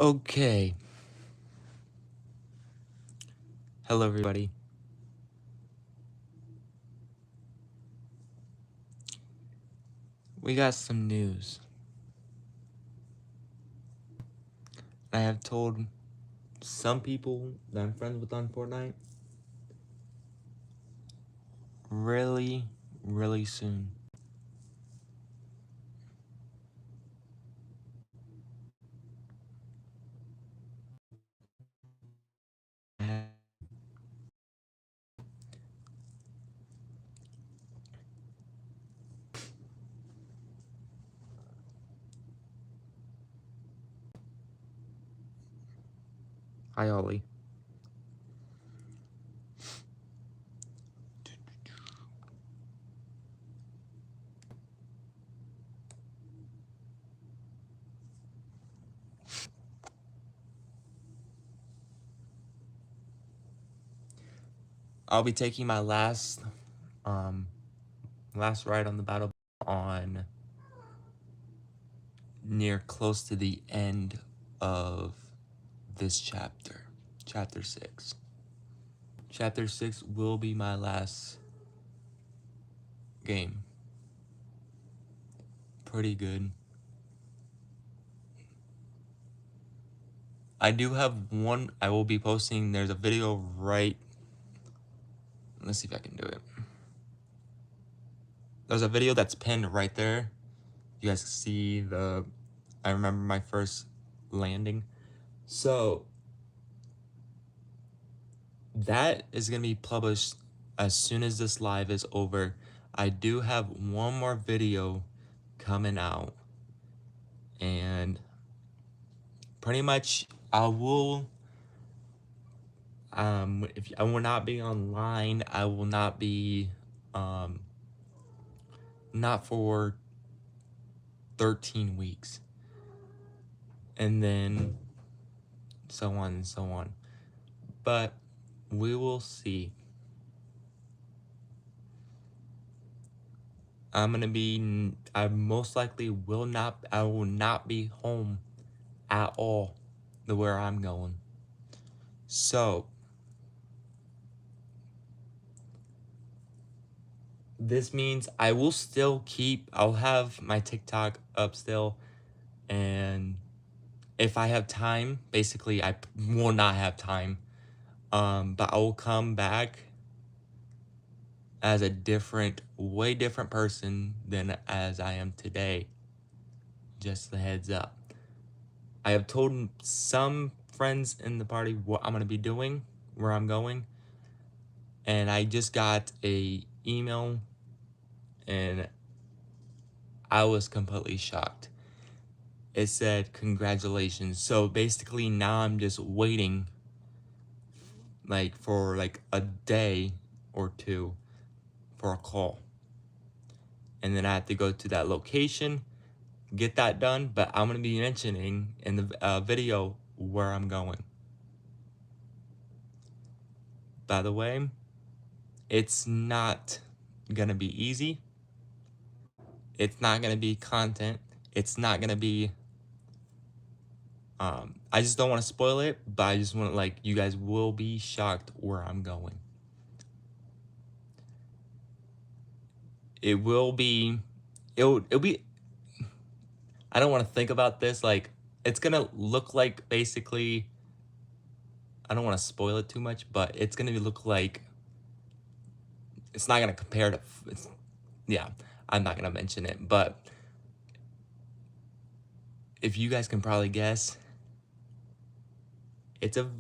Okay. Hello, everybody. We got some news. I have told some people that I'm friends with on Fortnite really, really soon. Hi, Ollie. I'll be taking my last ride on the battle on near close to the end of this chapter. Chapter 6. Chapter 6 will be my last game. Pretty good. I do have one I will be posting. There's a video right. Let's see if I can do it. There's a video that's pinned right there. You guys can see I remember my first landing. So that is going to be published as soon as this live is over. I do have one more video coming out. And pretty much I will, if I will not be online, I will not be, not for 13 weeks. And then so on and so on. But we will see. I most likely will not be home at all to where I'm going. So, this means I'll have my TikTok up still, and if I have time, basically I will not have time, but I will come back as a way different person than as I am today. Just a heads up. I have told some friends in the party what I'm going to be doing, where I'm going, and I just got a email and I was completely shocked. It said congratulations. So basically now I'm just waiting for a day or two for a call. And then I have to go to that location, get that done, but I'm going to be mentioning in the video where I'm going. By the way, it's not going to be easy. It's not going to be content. It's not going to be, I just don't want to spoil it, but I just want to, you guys will be shocked where I'm going. It'll be, I don't want to think about this, it's going to look like basically, I don't want to spoil it too much, but it's going to look like, it's not going to compare to, yeah, I'm not going to mention it, but if you guys can probably guess,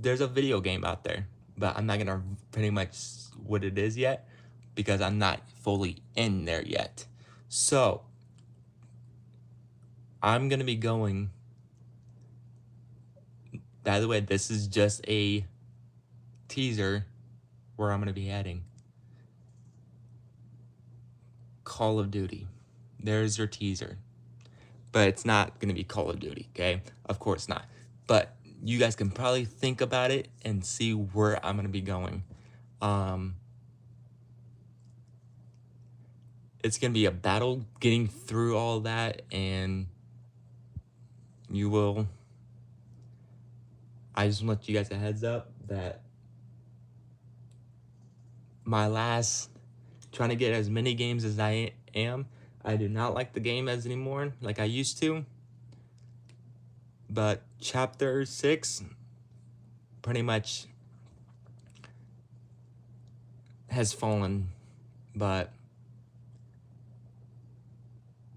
there's a video game out there, but I'm not going to pretty much what it is yet because I'm not fully in there yet. So I'm going to be going, by the way, this is just a teaser where I'm going to be heading. Call of Duty. There's your teaser. But it's not going to be Call of Duty, okay? Of course not. But you guys can probably think about it and see where I'm going to be going. It's going to be a battle getting through all that, and you will I just want you guys a heads up that my last trying to get as many games as I am. I do not like the game as anymore like I used to. But chapter 6 pretty much has fallen. But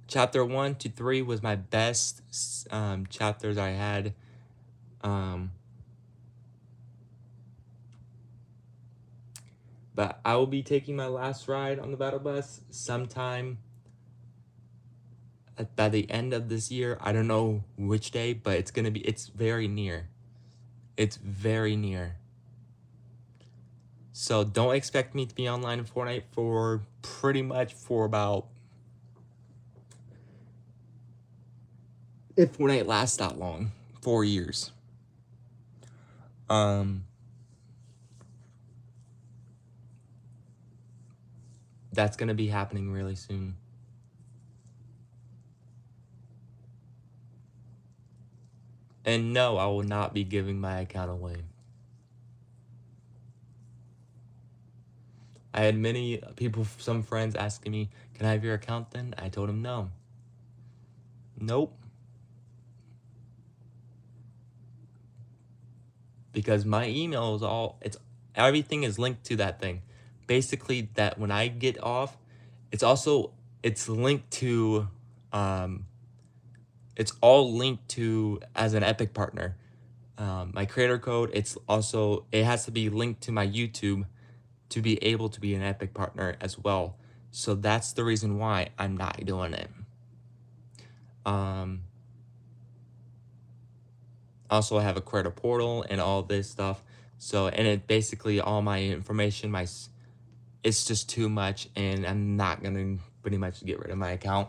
chapter 1 to 3 was my best chapters I had. But I will be taking my last ride on the battle bus sometime by the end of this year. I don't know which day, but it's very near. It's very near. So don't expect me to be online in Fortnite for pretty much for about, if Fortnite lasts that long, 4 years. That's gonna be happening really soon. And no, I will not be giving my account away. I had many people, some friends asking me, can I have your account then? I told them no. Nope. Because my email is everything is linked to that thing. Basically, that when I get off, it's linked to, it's all linked to as an Epic partner. My creator code, it has to be linked to my YouTube to be able to be an Epic partner as well. So that's the reason why I'm not doing it. Also, I have a creator portal and all this stuff. So, and it basically all my information, it's just too much, and I'm not gonna pretty much get rid of my account,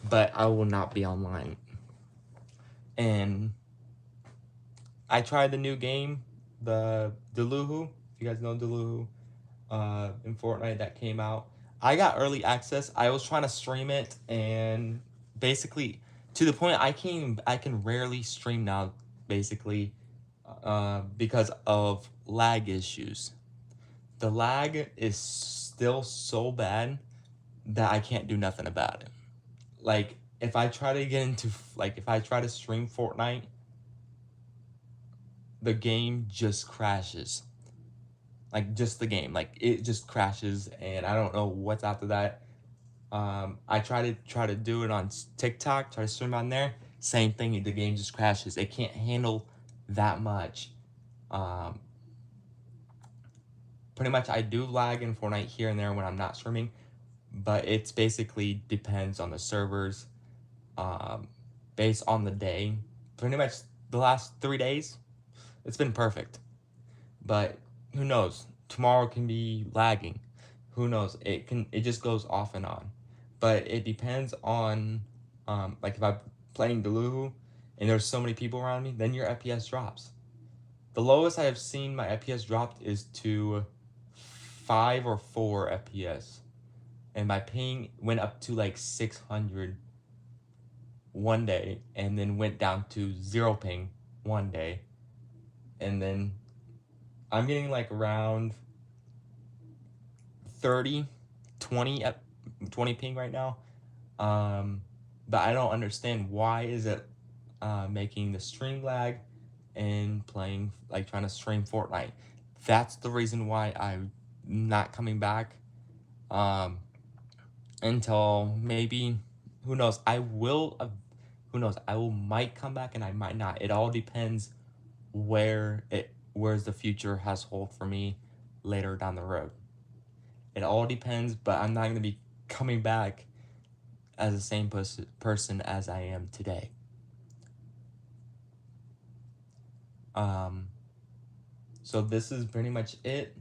but I will not be online. And I tried the new game, the Deluhu. If you guys know Deluhu, in Fortnite that came out. I got early access. I was trying to stream it, and basically to the point I can rarely stream now, basically, because of lag issues. The lag is still so bad that I can't do nothing about it. Like, if I try to get into, like, if I try to stream Fortnite, the game just crashes. Like, just the game. Like, it just crashes, and I don't know what's after that. I try to do it on TikTok, try to stream on there. Same thing, the game just crashes. It can't handle that much. Pretty much, I do lag in Fortnite here and there when I'm not streaming, but it's basically depends on the servers, based on the day. Pretty much the last 3 days, it's been perfect. But who knows? Tomorrow can be lagging. Who knows? It just goes off and on. But it depends on, like if I'm playing Deluhu and there's so many people around me, then your FPS drops. The lowest I have seen my FPS dropped is to 5 or 4 FPS. And my ping went up to like 600 one day, and then went down to 0 ping one day. And then I'm getting like around 30, 20 ping right now. But I don't understand why is it making the stream lag and playing, like trying to stream Fortnite. That's the reason why I'm not coming back until maybe, who knows, who knows, might come back and I might not. It all depends where's the future has hold for me later down the road. It all depends, but I'm not going to be coming back as the same person as I am today. So this is pretty much it.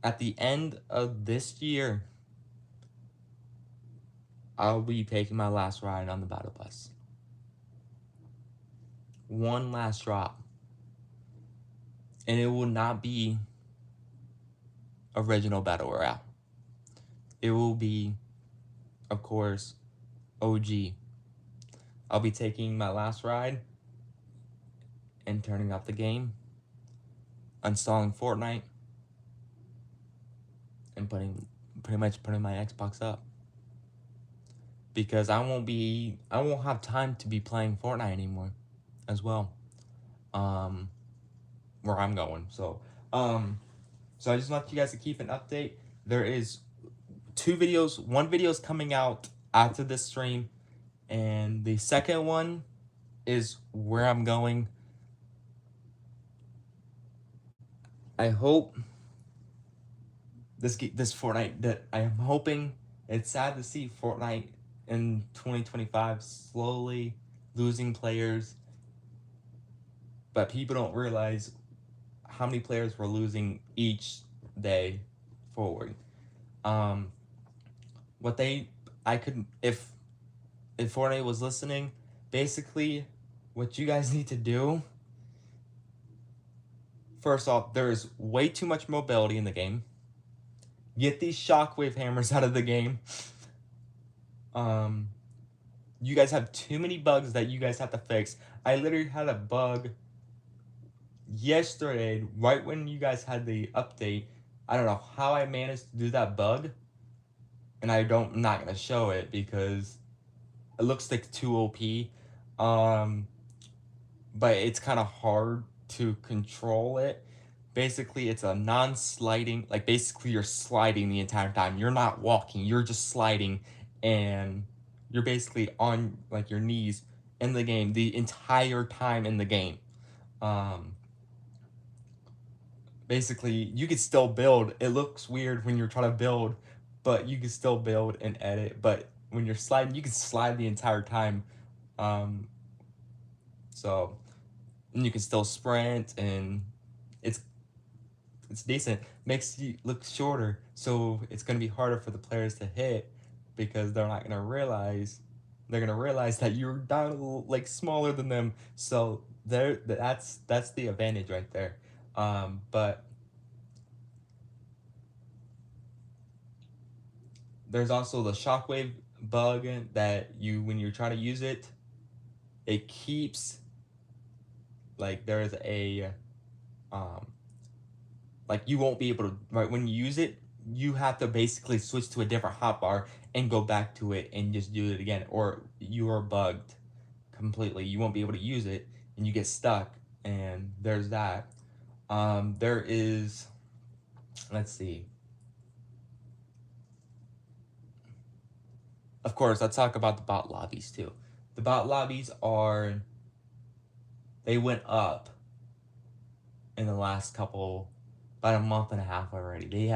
At the end of this year, I'll be taking my last ride on the battle bus. One last drop. And it will not be original battle royale. It will be, of course, OG. I'll be taking my last ride, and turning off the game, installing Fortnite, and pretty much putting my Xbox up. Because I won't have time to be playing Fortnite anymore as well. Um where I'm going. So I just want you guys to keep an update. There is two videos. One video is coming out after this stream, and the second one is where I'm going. I hope this Fortnite that I am hoping. It's sad to see Fortnite in 2025 slowly losing players, but people don't realize how many players we're losing each day forward. Um, what they I could if Fortnite was listening, basically, what you guys need to do. First off, there is way too much mobility in the game. Get these shockwave hammers out of the game. Um, you guys have too many bugs that you guys have to fix. I literally had a bug yesterday, right when you guys had the update. I don't know how I managed to do that bug, and I'm not gonna show it because it looks like too OP. But it's kind of hard to control it. Basically, it's a non-sliding, like basically you're sliding the entire time. You're not walking, you're just sliding, and you're basically on like your knees in the game the entire time in the game. Um, Basically, you can still build. It looks weird when you're trying to build, but you can still build and edit. But when you're sliding, you can slide the entire time. Um, so and you can still sprint, and it's it's decent. Makes you look shorter, so it's gonna be harder for the players to hit because they're gonna realize that you're down a little, like smaller than them. So that's the advantage right there. But there's also the shockwave bug that when you're trying to use it, it keeps like there's a um like you won't be able to right when you use it. You have to basically switch to a different hotbar and go back to it and just do it again, or you are bugged completely. You won't be able to use it, and you get stuck. And there's that. There is, let's see. Of course, let's talk about the bot lobbies too. The bot lobbies they went up in the last about a month and a half already.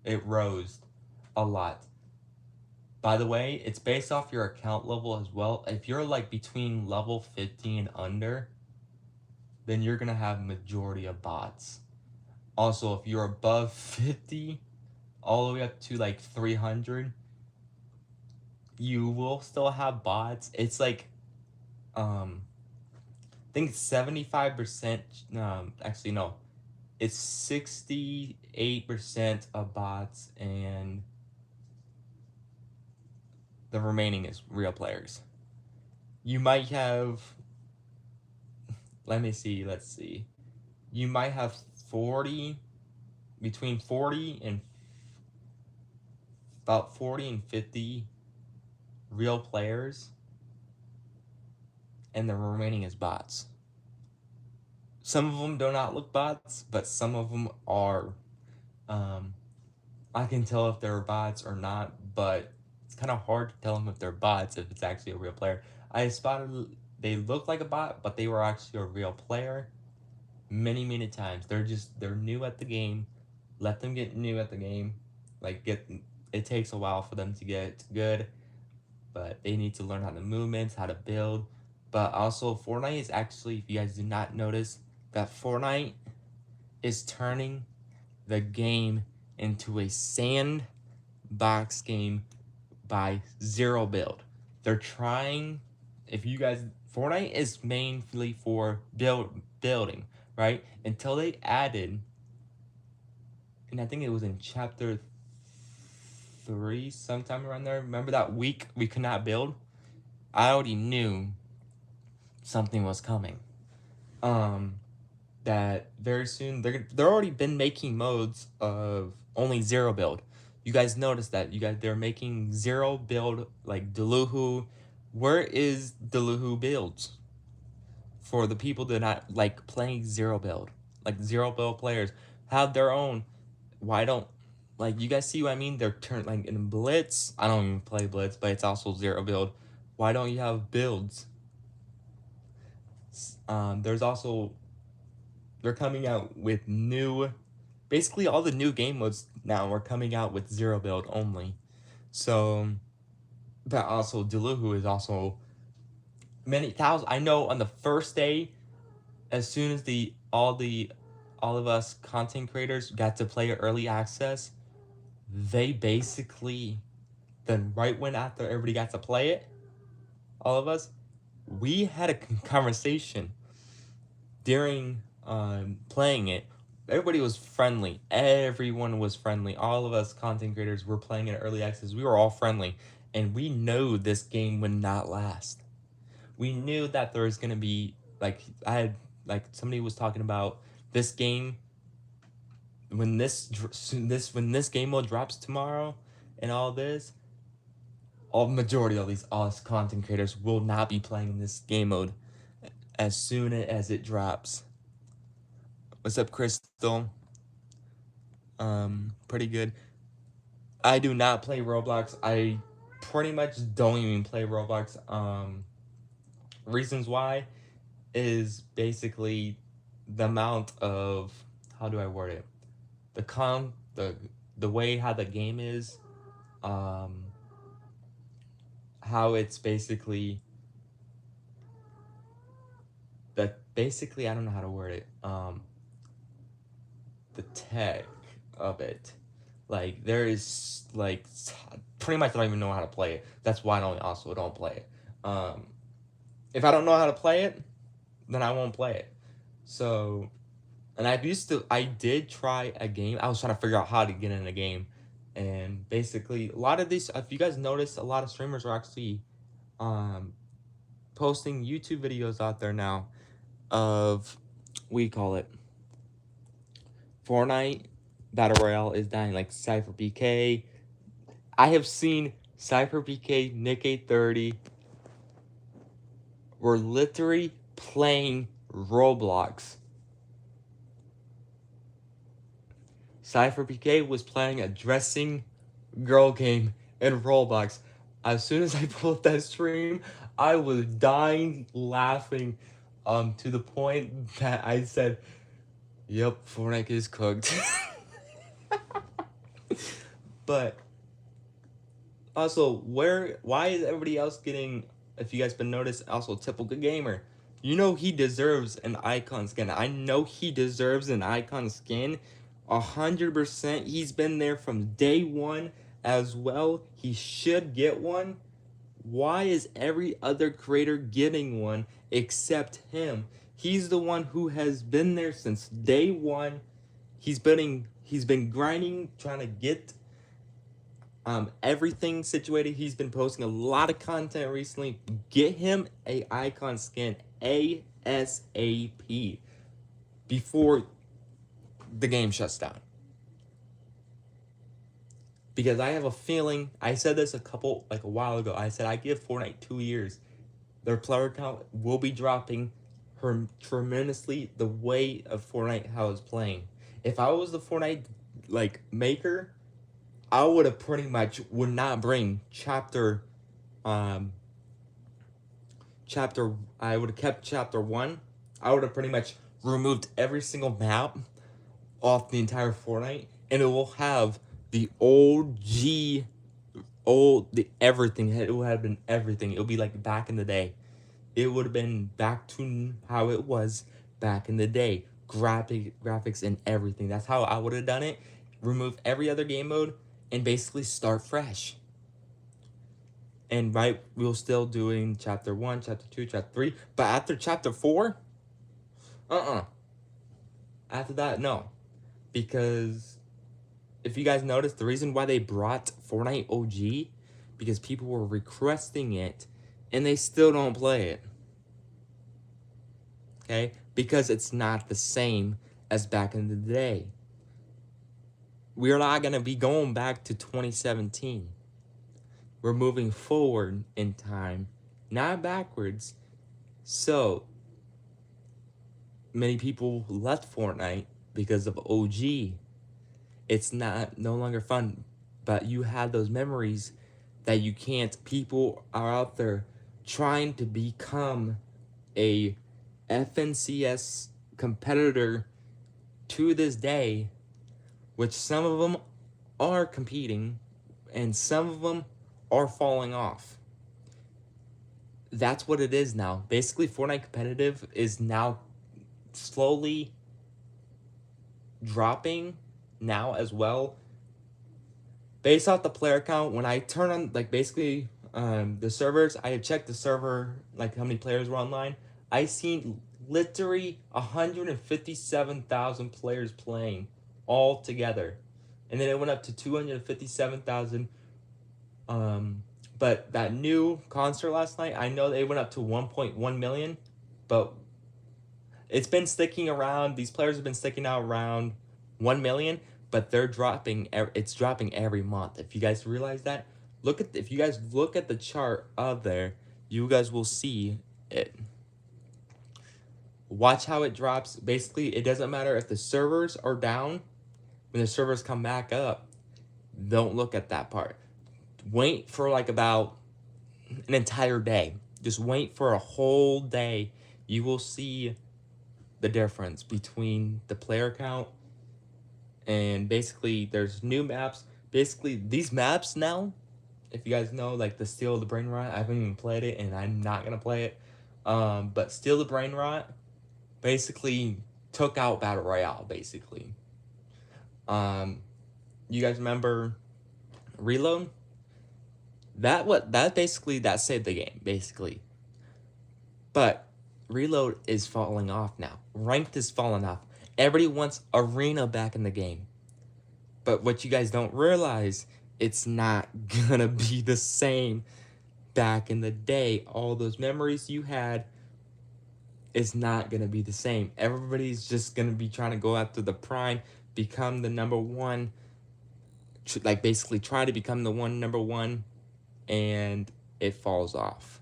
It rose a lot. By the way, it's based off your account level as well. If you're like between level 50 and under, then you're gonna have majority of bots. Also, if you're above 50, all the way up to like 300, you will still have bots. It's like, I think 75%, actually no, it's 68% of bots, and the remaining is real players. You might have, let's see. You might have 40, between 40 and about 40 and 50 real players, and the remaining is bots. Some of them do not look bots, but some of them are. I can tell if they're bots or not, but it's kind of hard to tell them if they're bots if it's actually a real player. I spotted they look like a bot, but they were actually a real player many times. They're new at the game. Let them get new at the game. It takes a while for them to get good, but they need to learn how to movements, how to build. But also Fortnite is actually, if you guys did not notice, that Fortnite is turning the game into a sandbox game by zero build. They're trying, if you guys, Fortnite is mainly for building, right? Until they added, and I think it was in chapter 3, sometime around there. Remember that week we could not build? I already knew something was coming. Um, that very soon they're already been making modes of only zero build. You guys noticed that they're making zero build like Deluhu. Where is Deluhu builds for the people that not like playing zero build? Like zero build players have their own. Why don't like you guys see what I mean? They're turned like in Blitz. I don't even play Blitz, but it's also zero build. Why don't you have builds? There's also they're coming out with new, basically all the new game modes now are coming out with zero build only. So, but also Deluhu is also many thousands. I know on the first day, as soon as all of us content creators got to play early access, they basically then right when after everybody got to play it, all of us, we had a conversation during playing it. Everybody was friendly. Everyone was friendly. All of us content creators were playing in early access. We were all friendly, and we knew this game would not last. We knew that there was gonna be somebody was talking about this game when this game mode drops tomorrow, and all this. All majority of these us content creators will not be playing this game mode as soon as it drops. What's up, Crystal? Pretty good. I do not play Roblox. I pretty much don't even play Roblox. Reasons why is basically the amount of, how do I word it? The way how the game is, how it's basically I don't know how to word it. The tech of it. Like there is like pretty much I don't even know how to play it. That's why I don't play it. If I don't know how to play it, then I won't play it. So, and I did try a game. I was trying to figure out how to get in a game, and basically a lot of these. If you guys notice, a lot of streamers are actually, posting YouTube videos out there now, of, we call it Fortnite Battle Royale is dying, like Cypher PK. I have seen Cypher PK, Nick 830 were literally playing Roblox. Cypher PK was playing a dressing girl game in Roblox. As soon as I pulled that stream, I was dying laughing, to the point that I said, "Yep, Fortnite is cooked." But also, why is everybody else getting, if you guys been noticed, also typical gamer? You know he deserves an icon skin. I know he deserves an icon skin. 100%. He's been there from day one as well. He should get one. Why is every other creator getting one except him? He's the one who has been there since day one. He's been grinding, trying to get everything situated. He's been posting a lot of content recently. Get him a icon skin ASAP before the game shuts down. Because I have a feeling, I said this a while ago. I said I give Fortnite 2 years. Their player count will be dropping tremendously the way of Fortnite how it's playing. If I was the Fortnite maker, I would have pretty much would not bring chapter I would have kept chapter 1. I would have pretty much removed every single map off the entire Fortnite, and it will have the the everything. It would have been everything. It would be like back in the day. It would have been back to how it was back in the day. Graphics and everything. That's how I would have done it. Remove every other game mode and basically start fresh. And we're still doing chapter 1, chapter 2, chapter 3. But after chapter 4, after that, no. Because if you guys notice, the reason why they brought Fortnite OG, because people were requesting it, and they still don't play it. Okay? because it's not the same as back in the day. We're not going to be going back to 2017. We're moving forward in time, not backwards. So many people left Fortnite because of OG. It's not no longer fun, but you have those memories that you can't. People are out there trying to become a FNCS competitor to this day, which some of them are competing and some of them are falling off. That's what it is now. Basically, Fortnite competitive is now slowly dropping now as well. Based off the player count, when I turn on, like, basically the servers, I have checked the server, like how many players were online. I seen literally 157,000 players playing all together, and then it went up to 257,000. But that new concert last night, I know they went up to 1.1 million, but it's been sticking around. These players have been sticking out around 1 million, but they're dropping. It's dropping every month. If you guys realize that, if you guys look at the chart out there, you guys will see it. Watch how it drops. Basically, it doesn't matter if the servers are down. When the servers come back up, don't look at that part. Wait for like about an entire day. Just wait for a whole day. You will see the difference between the player count and basically there's new maps. Basically, these maps now, if you guys know, like the Steal the Brain Rot, I haven't even played it and I'm not gonna play it. But Steal the Brain Rot basically took out Battle Royale, basically. You guys remember Reload? That basically that saved the game, basically. But Reload is falling off now. Ranked is falling off. Everybody wants Arena back in the game. But what you guys don't realize, it's not gonna be the same back in the day. All those memories you had is not gonna be the same. Everybody's just gonna be trying to go after the prime, become the number one, like basically try to become the number one, and it falls off.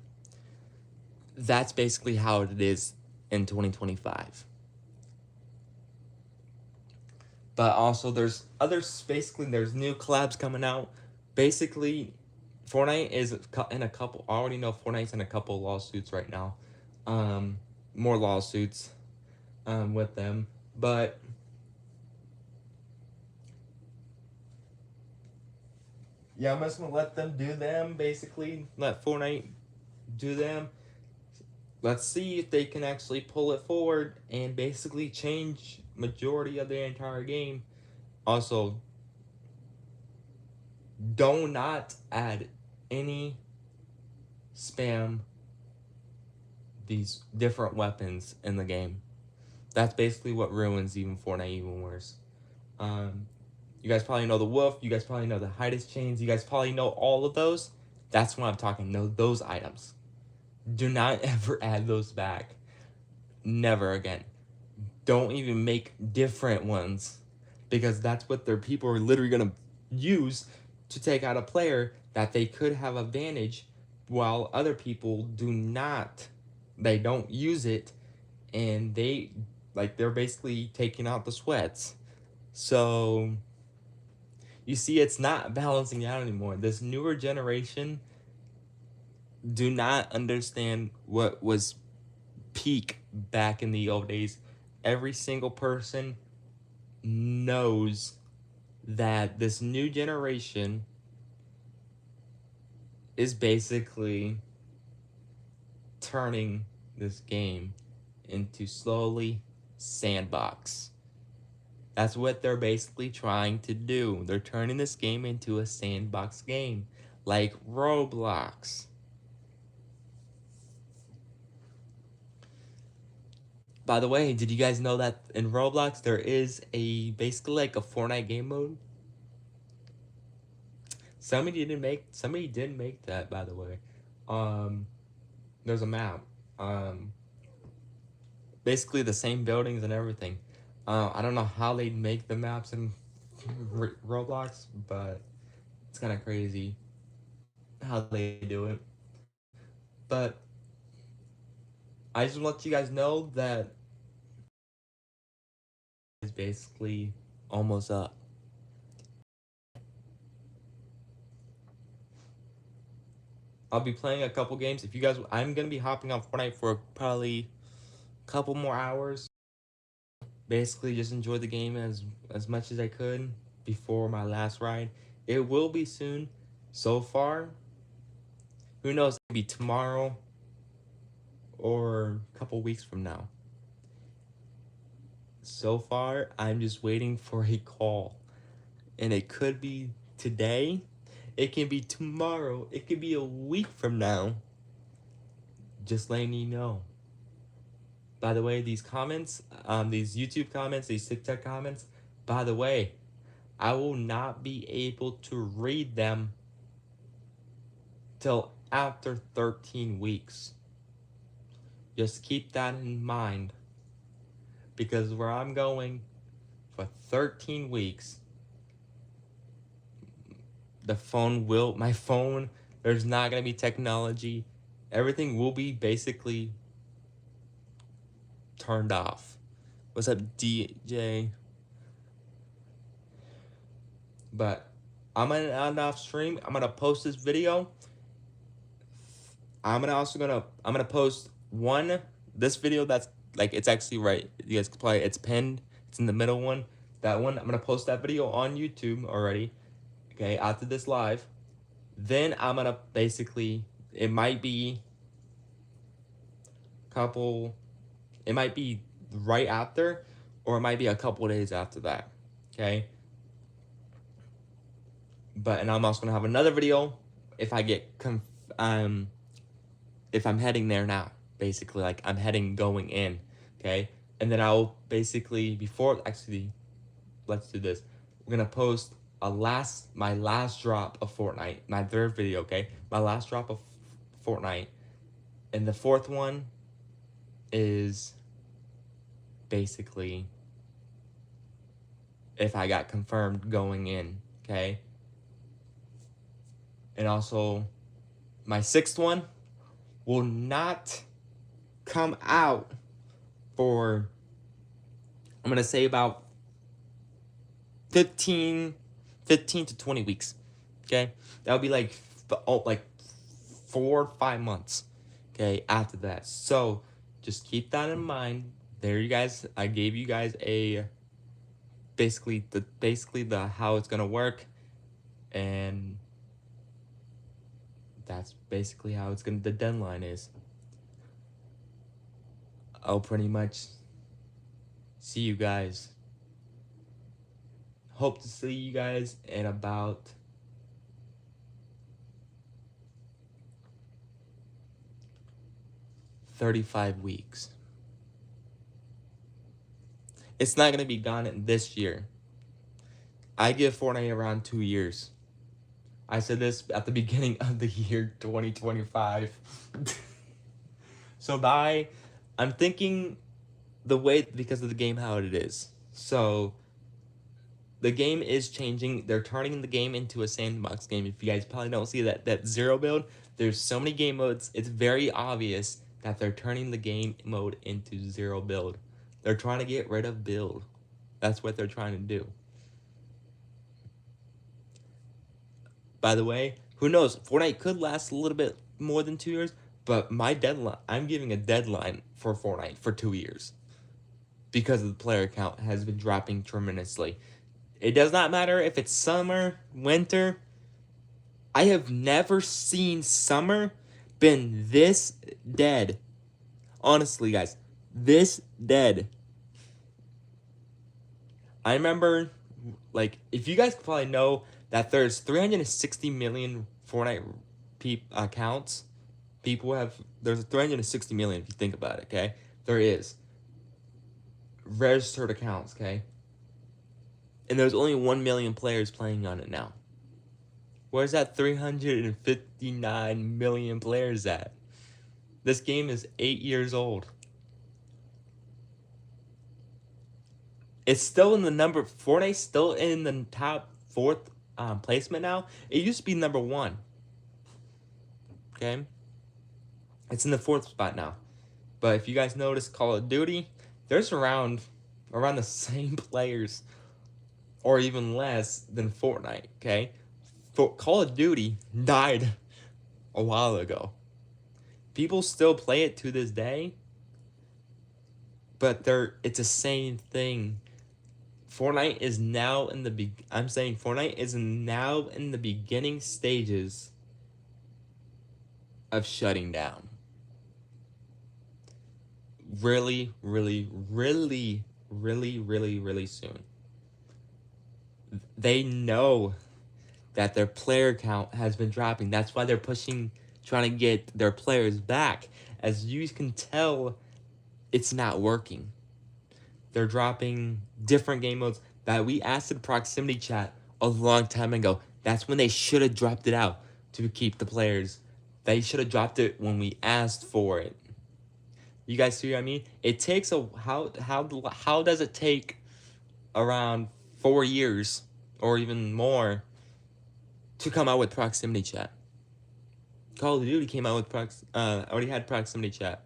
That's basically how it is in 2025. But also there's others, basically there's new collabs coming out. Basically, Fortnite is in a couple, I already know Fortnite's in a couple lawsuits right now. More lawsuits with them. But yeah, I'm just gonna let them do them, basically. Let Fortnite do them. Let's see if they can actually pull it forward and basically change majority of the entire game. Also, do not add any spam these different weapons in the game. That's basically what ruins even Fortnite even worse. You guys probably know the wolf. You guys probably know the Hydus chains. You guys probably know all of those. That's what I'm talking. Know those items. Do not ever add those back. Never again. Don't even make different ones, because that's what their people are literally gonna use to take out a player that they could have advantage, while other people do not. They don't use it, and they're basically taking out the sweats. So you see, it's not balancing out anymore. This newer generation do not understand what was peak back in the old days. Every single person knows that this new generation is basically turning this game into slowly sandbox. That's what they're basically trying to do. They're turning this game into a sandbox game, like Roblox. By the way, did you guys know that in Roblox there is basically like a Fortnite game mode? Somebody did make that, by the way. There's a map. basically the same buildings and everything. I don't know how they make the maps in Roblox, but it's kind of crazy how they do it. But I just want to let you guys know that it's basically almost up. I'll be playing a couple games. If you guys, I'm gonna be hopping on Fortnite for probably a couple more hours. Basically, just enjoy the game as much as I could before my last ride. It will be soon. So far, who knows? Maybe tomorrow or a couple weeks from now. So far, I'm just waiting for a call, and it could be today. It can be tomorrow. It could be a week from now. Just letting you know. By the way, these comments, these YouTube comments, these TikTok comments, by the way, I will not be able to read them till after 13 weeks. Just keep that in mind, because where I'm going for 13 weeks, my phone, there's not going to be technology. Everything will be basically turned off. What's up, DJ? But I'm gonna end off stream. I'm gonna post this video. I'm gonna post this video that's like, it's actually right. You guys can play it. It's pinned. It's in the middle one. That one, I'm gonna post that video on YouTube already. Okay, after this live. Then I'm gonna basically, it might be right after, or it might be a couple days after that. Okay. And I'm also gonna have another video if I get if I'm heading there now, basically, like I'm going in, okay? And then I'll basically, let's do this. We're gonna post my last drop of Fortnite, my third video, okay? My last drop of Fortnite. And the fourth one is basically if I got confirmed going in, okay? And also, my sixth one will not come out for, I'm gonna say, about 15 to 20 weeks. Okay, that'll be like 4 or 5 months. Okay, after that. So just keep that in mind. There, you guys. I gave you guys a basically the how it's gonna work, and that's basically how the deadline is. I'll pretty much see you guys. Hope to see you guys in about 35 weeks. It's not going to be gone in this year. I give Fortnite around 2 years. I said this at the beginning of the year 2025. So I'm thinking because of the game, how it is. So the game is changing. They're turning the game into a sandbox game. If you guys probably don't see that zero build, there's so many game modes. It's very obvious that they're turning the game mode into zero build. They're trying to get rid of build. That's what they're trying to do. By the way, who knows? Fortnite could last a little bit more than 2 years, but I'm giving a deadline for Fortnite for 2 years because the player count has been dropping tremendously. It does not matter if it's summer, winter. I have never seen summer been this dead. Honestly, guys, this dead. I remember, like, if you guys probably know that there's 360 million Fortnite accounts. There's 360 million if you think about it, okay? There is registered accounts, okay? And there's only 1 million players playing on it now. Where's that 359 million players at? This game is 8 years old. It's still in the number. Fortnite's still in the top fourth placement now. It used to be number one. Okay, it's in the fourth spot now. But if you guys notice, Call of Duty, there's around the same players, or even less than Fortnite. Okay, Call of Duty died a while ago. People still play it to this day, but it's the same thing. Fortnite is now in the I'm saying Fortnite is now in the beginning stages of shutting down. Really, really, really, really, really, really soon. They know that their player count has been dropping. That's why they're trying to get their players back. As you can tell, it's not working. They're dropping different game modes that we asked in proximity chat a long time ago. That's when they should have dropped it out to keep the players. They should have dropped it when we asked for it. You guys see what I mean? It takes how does it take around 4 years or even more to come out with proximity chat? Call of Duty came out with already had proximity chat.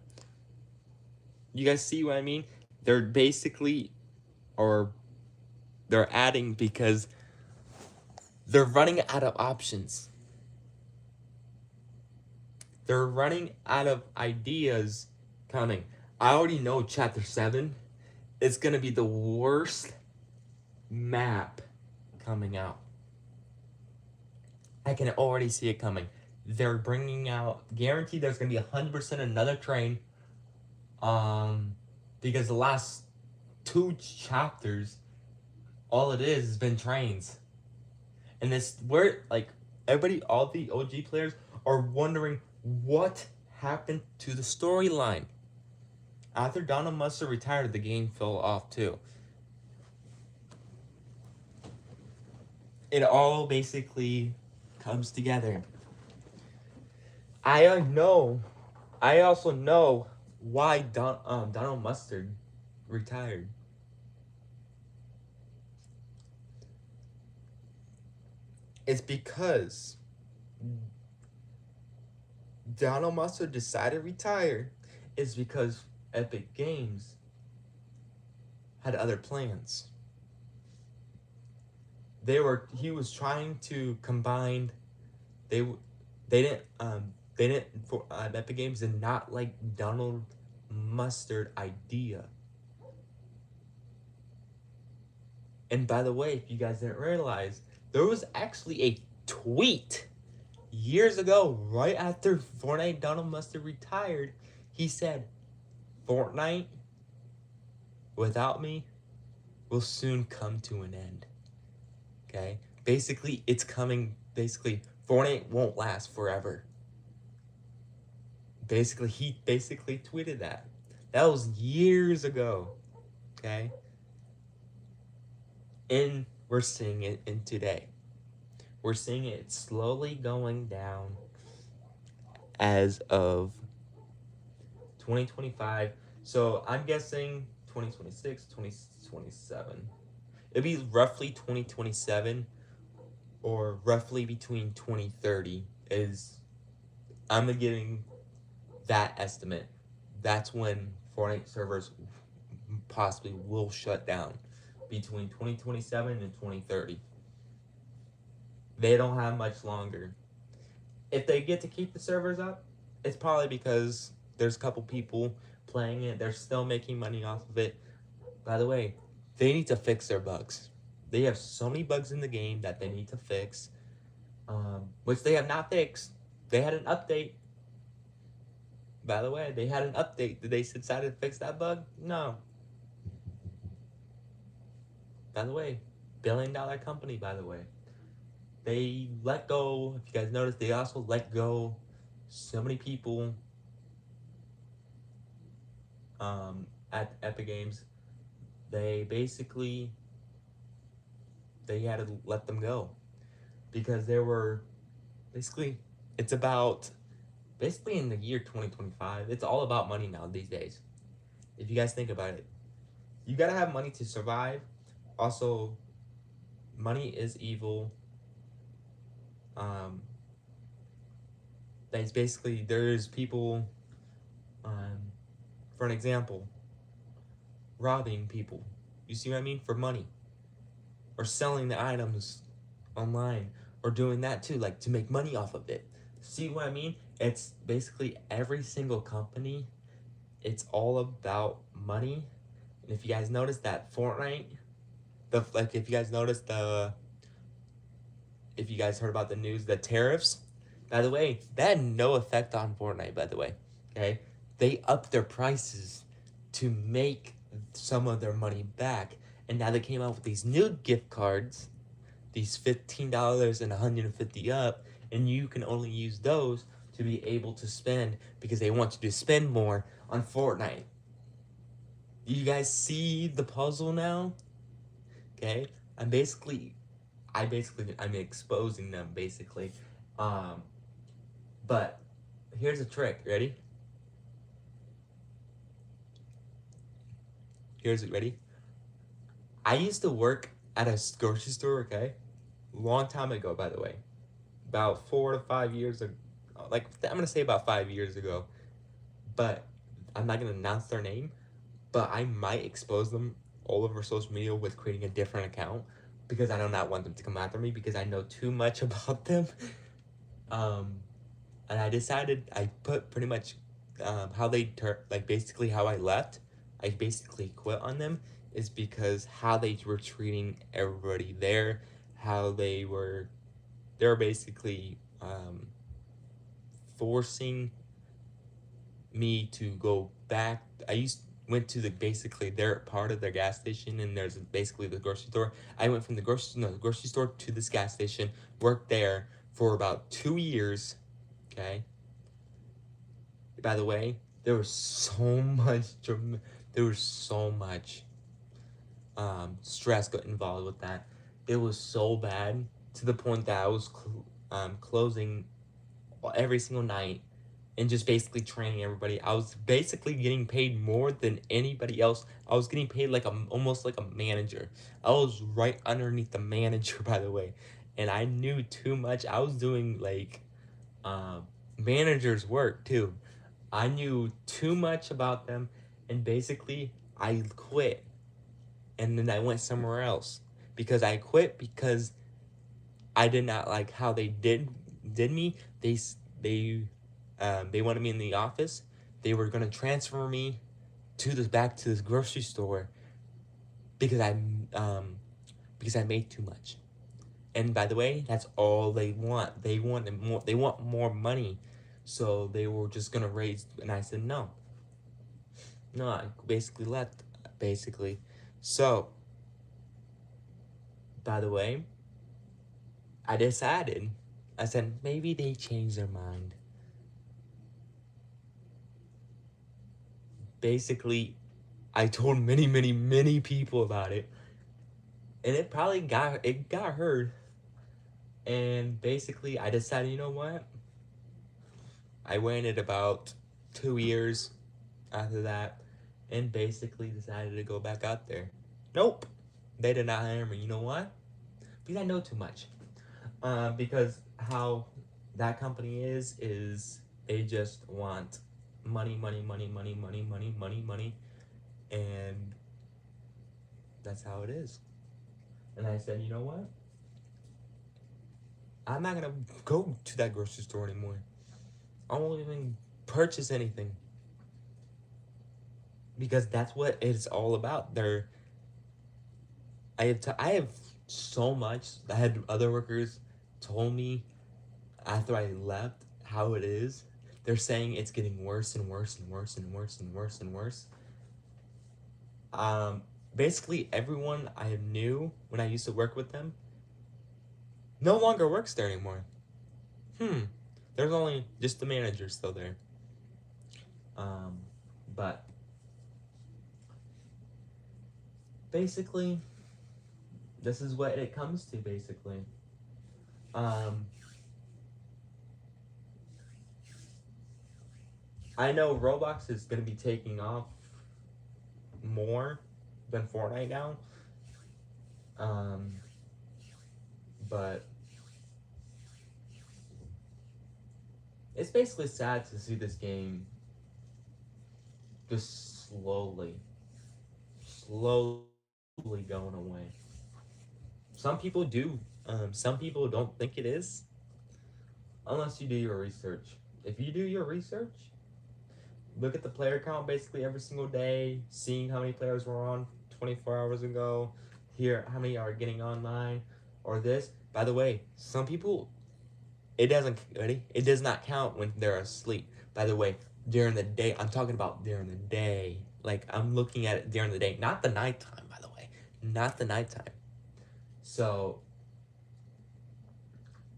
You guys see what I mean? They're basically, or they're adding because they're running out of options. They're running out of ideas coming. I already know Chapter 7 is going to be the worst map coming out. I can already see it coming. They're bringing out, guaranteed there's going to be 100% another train. Because the last 2 chapters, all it is has been trains. And this, where, like, everybody, all the OG players are wondering what happened to the storyline. After Donald Mustard retired, the game fell off too. It all basically comes together. I also know why Donald Mustard retired. It's because Donald Mustard decided to retire is because Epic Games had other plans. He was trying to combine. Epic Games did not like Donald Mustard idea. And by the way, if you guys didn't realize, there was actually a tweet years ago, right after Fortnite Donald Mustard retired. He said, "Fortnite, without me, will soon come to an end." Okay? Basically, it's coming. Basically, Fortnite won't last forever. Basically, he tweeted that. That was years ago. Okay? And we're seeing it in today. We're seeing it slowly going down as of 2025. So I'm guessing 2026, 2027. It'd be roughly 2027 or roughly between 2030 is, I'm getting that estimate. That's when Fortnite servers possibly will shut down, between 2027 and 2030. They don't have much longer. If they get to keep the servers up, it's probably because there's a couple people playing it. They're still making money off of it. By the way, they need to fix their bugs. They have so many bugs in the game that they need to fix, which they have not fixed. They had an update. By the way, they had an update. Did they decide to fix that bug? No. By the way, billion-dollar company, by the way. They let go, if you guys noticed, they also let go so many people at Epic Games. They had to let them go because they were it's about in the year 2025. It's all about money now these days. If you guys think about it, you gotta have money to survive, Also, money is evil. Um, that's basically, there's people, um, for an example, robbing people. You see what I mean? For money. Or selling the items online. Or doing that too, like to make money off of it. See what I mean? It's basically every single company, it's all about money. And if you guys notice that Fortnite, if you guys noticed if you guys heard about the news, the tariffs, by the way, that had no effect on Fortnite, by the way. Okay? They upped their prices to make some of their money back. And now they came out with these new gift cards, these $15 and 150 up, and you can only use those to be able to spend because they want you to spend more on Fortnite. You guys see the puzzle now? Okay? I'm basically I'm exposing them basically. Um, but here's a trick. Ready? Here's it. Ready? I used to work at a grocery store. Okay, long time ago, by the way, about 4 to 5 years ago. Like I'm gonna say about 5 years ago, but I'm not gonna announce their name. But I might expose them all over social media with creating a different account because I do not want them to come after me because I know too much about them. Um, and I decided I put pretty much how like basically how I left. I basically quit on them is because how they were treating everybody there, how they were basically forcing me to go back. Went to basically their part of their gas station, and there's basically the grocery store. I went from the grocery store to this gas station, worked there for about 2 years. Okay, by the way, there was so much there was so much stress got involved with that. It was so bad to the point that I was closing every single night and just basically training everybody. I was basically getting paid more than anybody else. I was getting paid like almost like a manager. I was right underneath the manager, by the way, and I knew too much. I was doing like uh, manager's work too. I knew too much about them, and basically I quit, and then I went somewhere else because I quit because I did not like how they did me. They wanted me in the office. They were gonna transfer me to this back to this grocery store because um because I made too much. And by the way, that's all they want. They want more. They want more money, so they were just gonna raise. And I said no. No, I basically left. Basically, so by the way, I decided. I said maybe they changed their mind. Basically, I told many, many, many people about it, and it got heard. And basically, I decided, you know what? I waited about 2 years after that, and basically decided to go back out there. Nope, they did not hire me. You know what? Because I know too much. Because how that company is they just want money, money, money, money, money, money, money, money, and that's how it is. And I said, you know what? I'm not gonna go to that grocery store anymore. I won't even purchase anything because that's what it's all about. I have so much. I had other workers told me after I left how it is. They're saying it's getting worse and worse and worse and worse and worse and worse. Um, Basically everyone I knew when I used to work with them no longer works there anymore. Hmm. There's only just the manager still there. Um, but basically, this is what it comes to. Basically, um, I know Roblox is gonna be taking off more than Fortnite now. But it's basically sad to see this game just slowly going away. Some people do. Some people don't think it is, unless you do your research. If you do your research, look at the player count basically every single day, seeing how many players were on 24 hours ago, hear how many are getting online, or this. By the way, some people, it does not count when they're asleep. By the way, during the day, I'm talking about during the day. Like, I'm looking at it during the day, not the nighttime, by the way. Not the nighttime. So,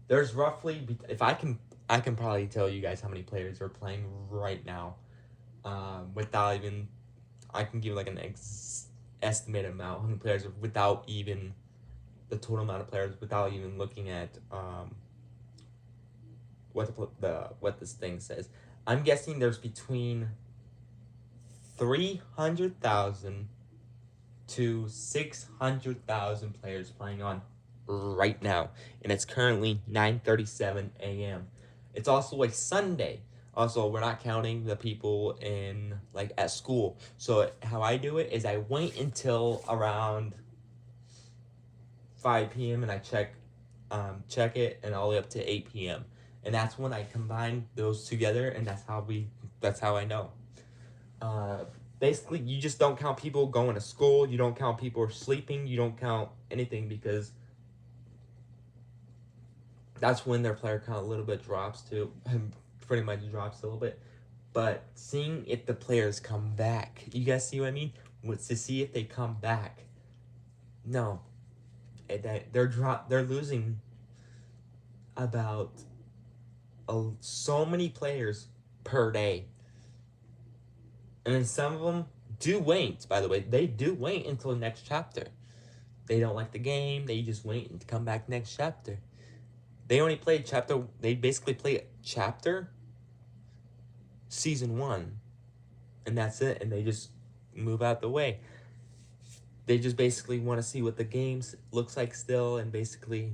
there's roughly, if I can probably tell you guys how many players are playing right now, without even, I can give like an estimated amount, how many players without even the total amount of players, without even looking at what this thing says. I'm guessing there's between 300,000 to 600,000 players playing on right now, and it's currently 9:37 a.m. It's also a Sunday. Also, we're not counting the people in like at school. So how I do it is I wait until around 5 p.m. and I check it and all the way up to 8 p.m. And that's when I combine those together, and that's how I know. Uh, Basically, you just don't count people going to school. You don't count people sleeping. You don't count anything, because that's when their player count a little bit drops too. Pretty much drops a little bit. But seeing if the players come back, you guys see what I mean? To see if they come back. No, they're losing about so many players per day. And then some of them do wait, by the way. They do wait until the next chapter. They don't like the game. They just wait and come back next chapter. They basically play chapter season 1. And that's it. And they just move out the way. They just basically want to see what the game looks like still, and basically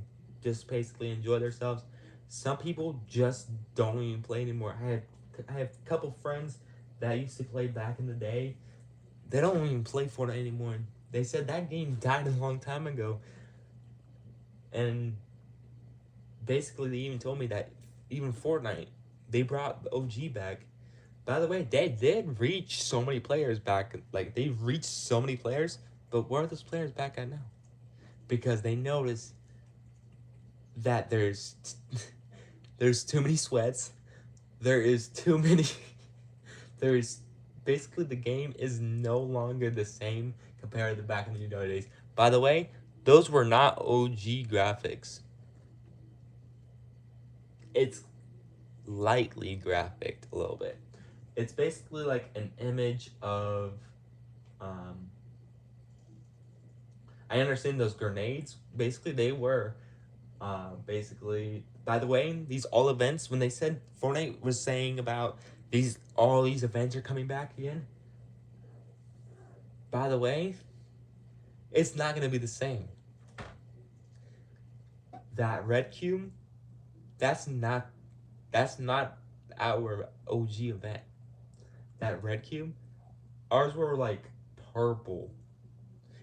enjoy themselves. Some people just don't even play anymore. I have a couple friends that used to play back in the day. They don't even play Fortnite anymore. They said that game died a long time ago. And basically, they even told me that even Fortnite, they brought the OG back. By the way, they did reach so many players back. Like, they reached so many players, but where are those players back at now? Because they noticed that there's too many sweats. There is too many. There's basically, the game is no longer the same compared to back in the days. By the way, those were not OG graphics. It's lightly graphic a little bit. It's basically like an image of I understand those grenades. Basically, they were basically. By the way, these all events, when they said Fortnite was saying about all these events are coming back again. By the way, it's not gonna be the same. That red cube, that's not our OG event. That red cube, ours were like purple.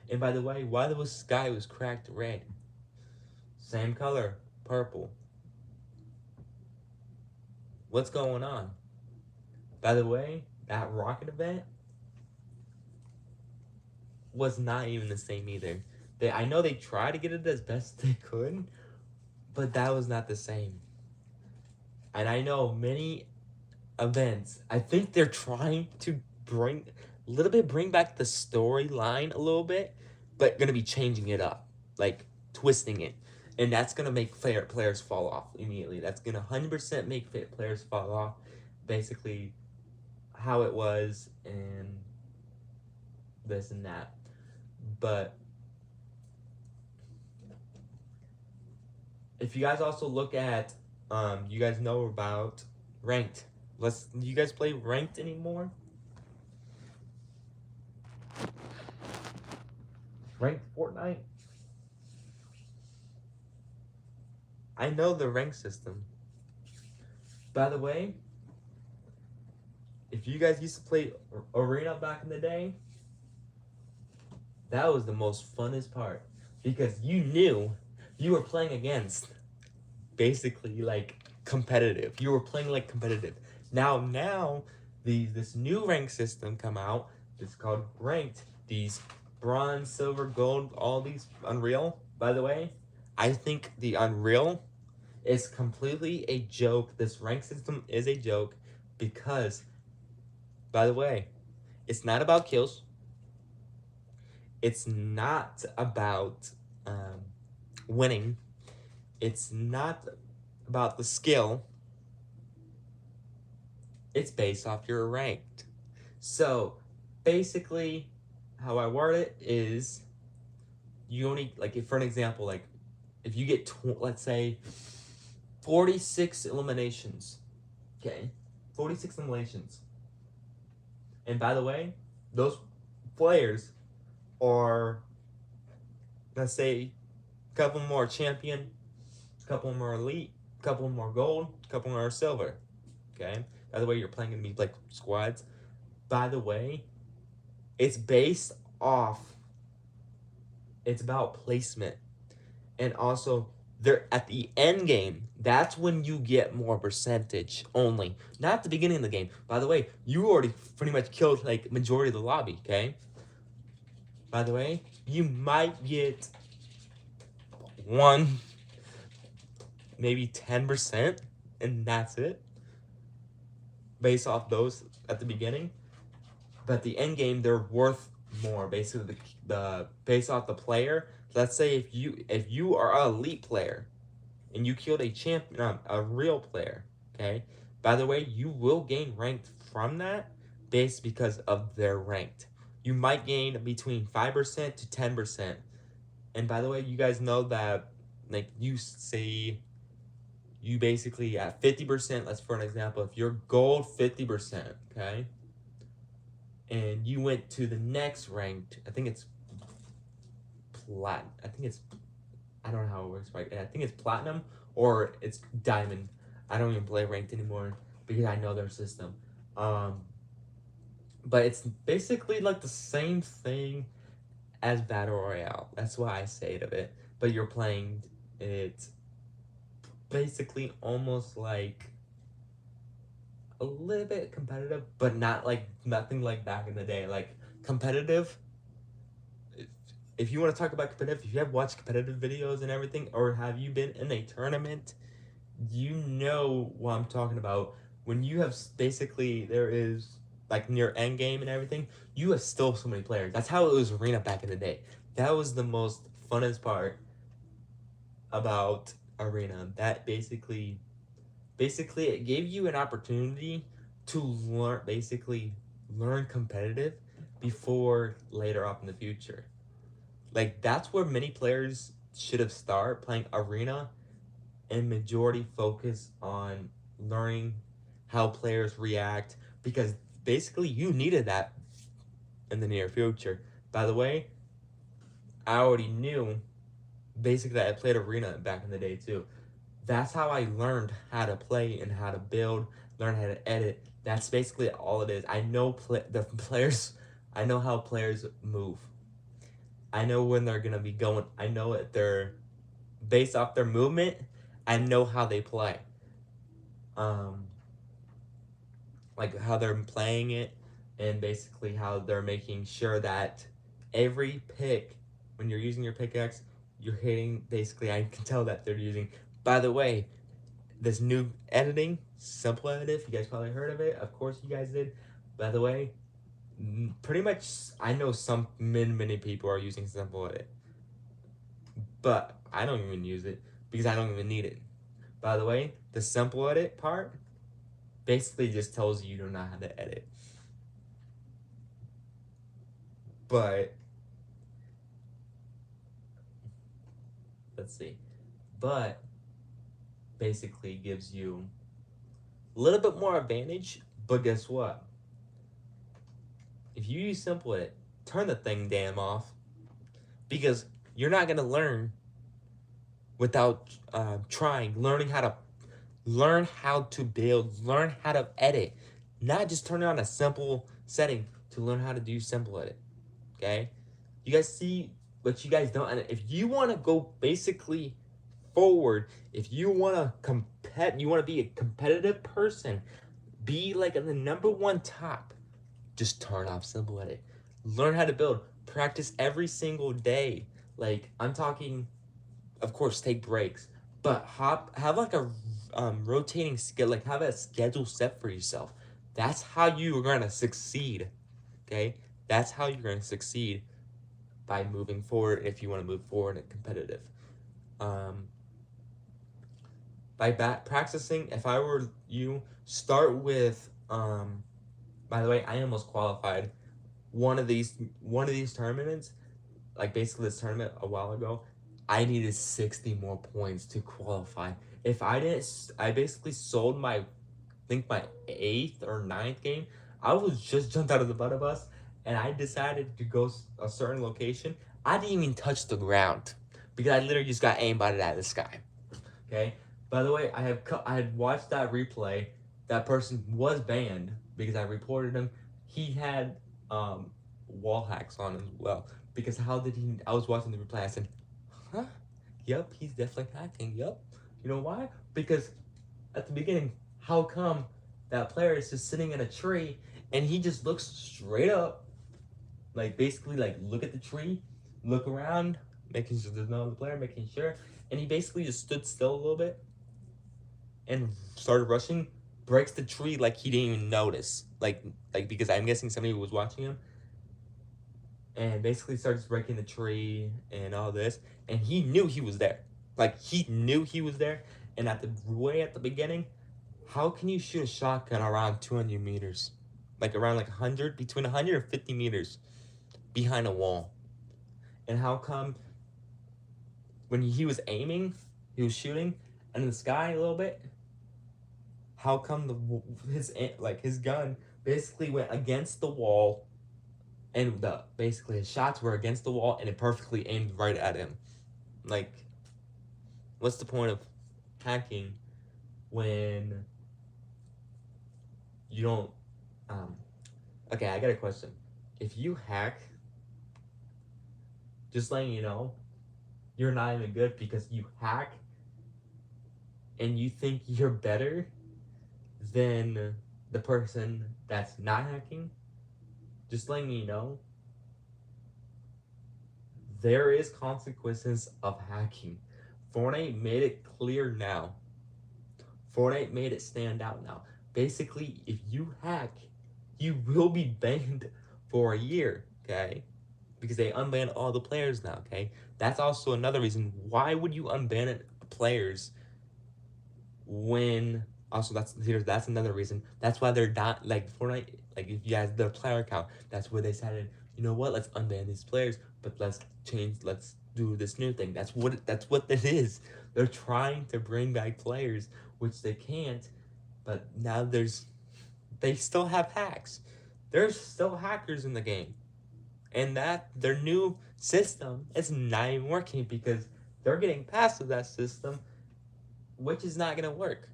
And by the way, why the sky was cracked red? Same color, purple. What's going on? By the way, that rocket event was not even the same either. I know they tried to get it as best they could, but that was not the same. And I know many events, I think they're trying to bring back the storyline a little bit, but gonna be changing it up, like twisting it. And that's gonna make players fall off immediately. That's gonna 100% make players fall off. Basically, how it was, and this and that. But if you guys also look at, you guys know about ranked. Do you guys play ranked anymore? Ranked Fortnite? I know the rank system. By the way, if you guys used to play Arena back in the day, that was the most funnest part because you knew you were playing against basically like competitive. You were playing like competitive. Now this new rank system come out. It's called ranked. These bronze, silver, gold, all these Unreal. By the way, I think the Unreal is completely a joke. This rank system is a joke because, by the way, it's not about kills. It's not about winning. It's not about the skill. It's based off your ranked. So basically, how I word it is, you only like if for an example, like if you get let's say 46 eliminations, okay, 46 eliminations, and by the way, those players are, let's say, a couple more champion, a couple more elite, a couple more gold, a couple more silver. Okay. By the way, you're playing in these like squads. By the way, it's based off. It's about placement, and also they're at the end game. That's when you get more percentage only, not at the beginning of the game. By the way, you already pretty much killed like majority of the lobby. Okay. By the way, you might get one, maybe 10%, and that's it. Based off those at the beginning, but the end game they're worth more. Basically, the based off the player. Let's say if you are an elite player, and you killed a champion, a real player. Okay. By the way, you will gain ranked from that, based because of their ranked. You might gain between 5% to 10%. And by the way, you guys know that, like you say, you basically at 50%. Let's for an example, if you're gold 50%, okay, and you went to the next ranked, I think it's plat. I don't know how it works, right? I think it's platinum or it's diamond. I don't even play ranked anymore because I know their system. But it's basically like the same thing as Battle Royale. That's why I say it. But you're playing it basically almost like a little bit competitive, but not like nothing like back in the day. Like competitive. If you want to talk about competitive, if you have watched competitive videos and everything, or have you been in a tournament, you know what I'm talking about. When you have basically there is like near end game and everything, you have still so many players. That's how it was arena back in the day. That was the most funnest part about arena. That basically it gave you an opportunity to learn competitive before later up in the future. Like that's where many players should have started playing arena and majority focus on learning how players react because basically you needed that in the near future. By the way, I already knew basically that I played arena back in the day too. That's how I learned how to play and how to build, learn how to edit. That's basically all it is. I know the players, I know how players move. I know when they're gonna be going. I know that they're based off their movement. I know how they play. Um, like how they're playing it, and basically how they're making sure that every pick, when you're using your pickaxe, you're hitting. Basically, I can tell that they're using. By the way, this new editing, simple edit. You guys probably heard of it. Of course, you guys did. By the way, pretty much I know some many people are using simple edit, but I don't even use it because I don't even need it. By the way, the simple edit part basically just tells you don't know how to edit. But let's see. But basically gives you a little bit more advantage, but guess what? If you use simple edit, turn the thing damn off because you're not gonna learn without trying, learn how to build, learn how to edit, not just turn on a simple setting to learn how to do simple edit. Okay, you guys see what you guys don't. And if you want to go basically forward, if you want to you want to be a competitive person, be like in the number one top, just turn off simple edit. Learn how to build. Practice every single day. Like I'm talking, of course, take breaks, but have like a rotating skill. Like have a schedule set for yourself. That's how you are gonna succeed. Okay, that's how you're gonna succeed by moving forward. If you want to move forward and competitive, um, by practicing. If I were you, start with. By the way, I almost qualified one of these tournaments, like basically this tournament a while ago. I needed 60 more points to qualify. If I didn't, I basically sold my, I think my eighth or ninth game. I was just jumped out of the butter bus, and I decided to go a certain location. I didn't even touch the ground because I literally just got aimbotted out of the sky. Okay. By the way, I had watched that replay. That person was banned because I reported him. He had wall hacks on him as well. Because how did he? I was watching the replay. I said, "Huh? Yep, he's definitely hacking. Yep. You know why? Because at the beginning, how come that player is just sitting in a tree and he just looks straight up, like basically like look at the tree, look around, making sure there's no other player, making sure, and he basically just stood still a little bit and started rushing, breaks the tree like he didn't even notice. Like because I'm guessing somebody was watching him, and basically starts breaking the tree and all this, and he knew he was there. Like he knew he was there, and at the beginning, how can you shoot a shotgun around 200 meters? Like around like 100, between 150 meters behind a wall. And how come when he was aiming, he was shooting in the sky a little bit, how come his gun basically went against the wall, and the basically his shots were against the wall and it perfectly aimed right at him? Like, what's the point of hacking when you don't okay, I got a question. If you hack, just letting you know, you're not even good because you hack and you think you're better than the person that's not hacking. Just letting you know, there is consequences of hacking. Fortnite made it clear now. Fortnite made it stand out now. Basically, if you hack, you will be banned for a year, okay? Because they unbanned all the players now, okay? That's also another reason. Why would you unban players when also that's another reason. That's why they're not like Fortnite, like if you guys their player count, that's where they decided, you know what, let's unban these players, but let's do this new thing. That's what it is. They're trying to bring back players, which they can't, but now they still have hacks. There's still hackers in the game. And that their new system is not even working because they're getting past that system, which is not gonna work.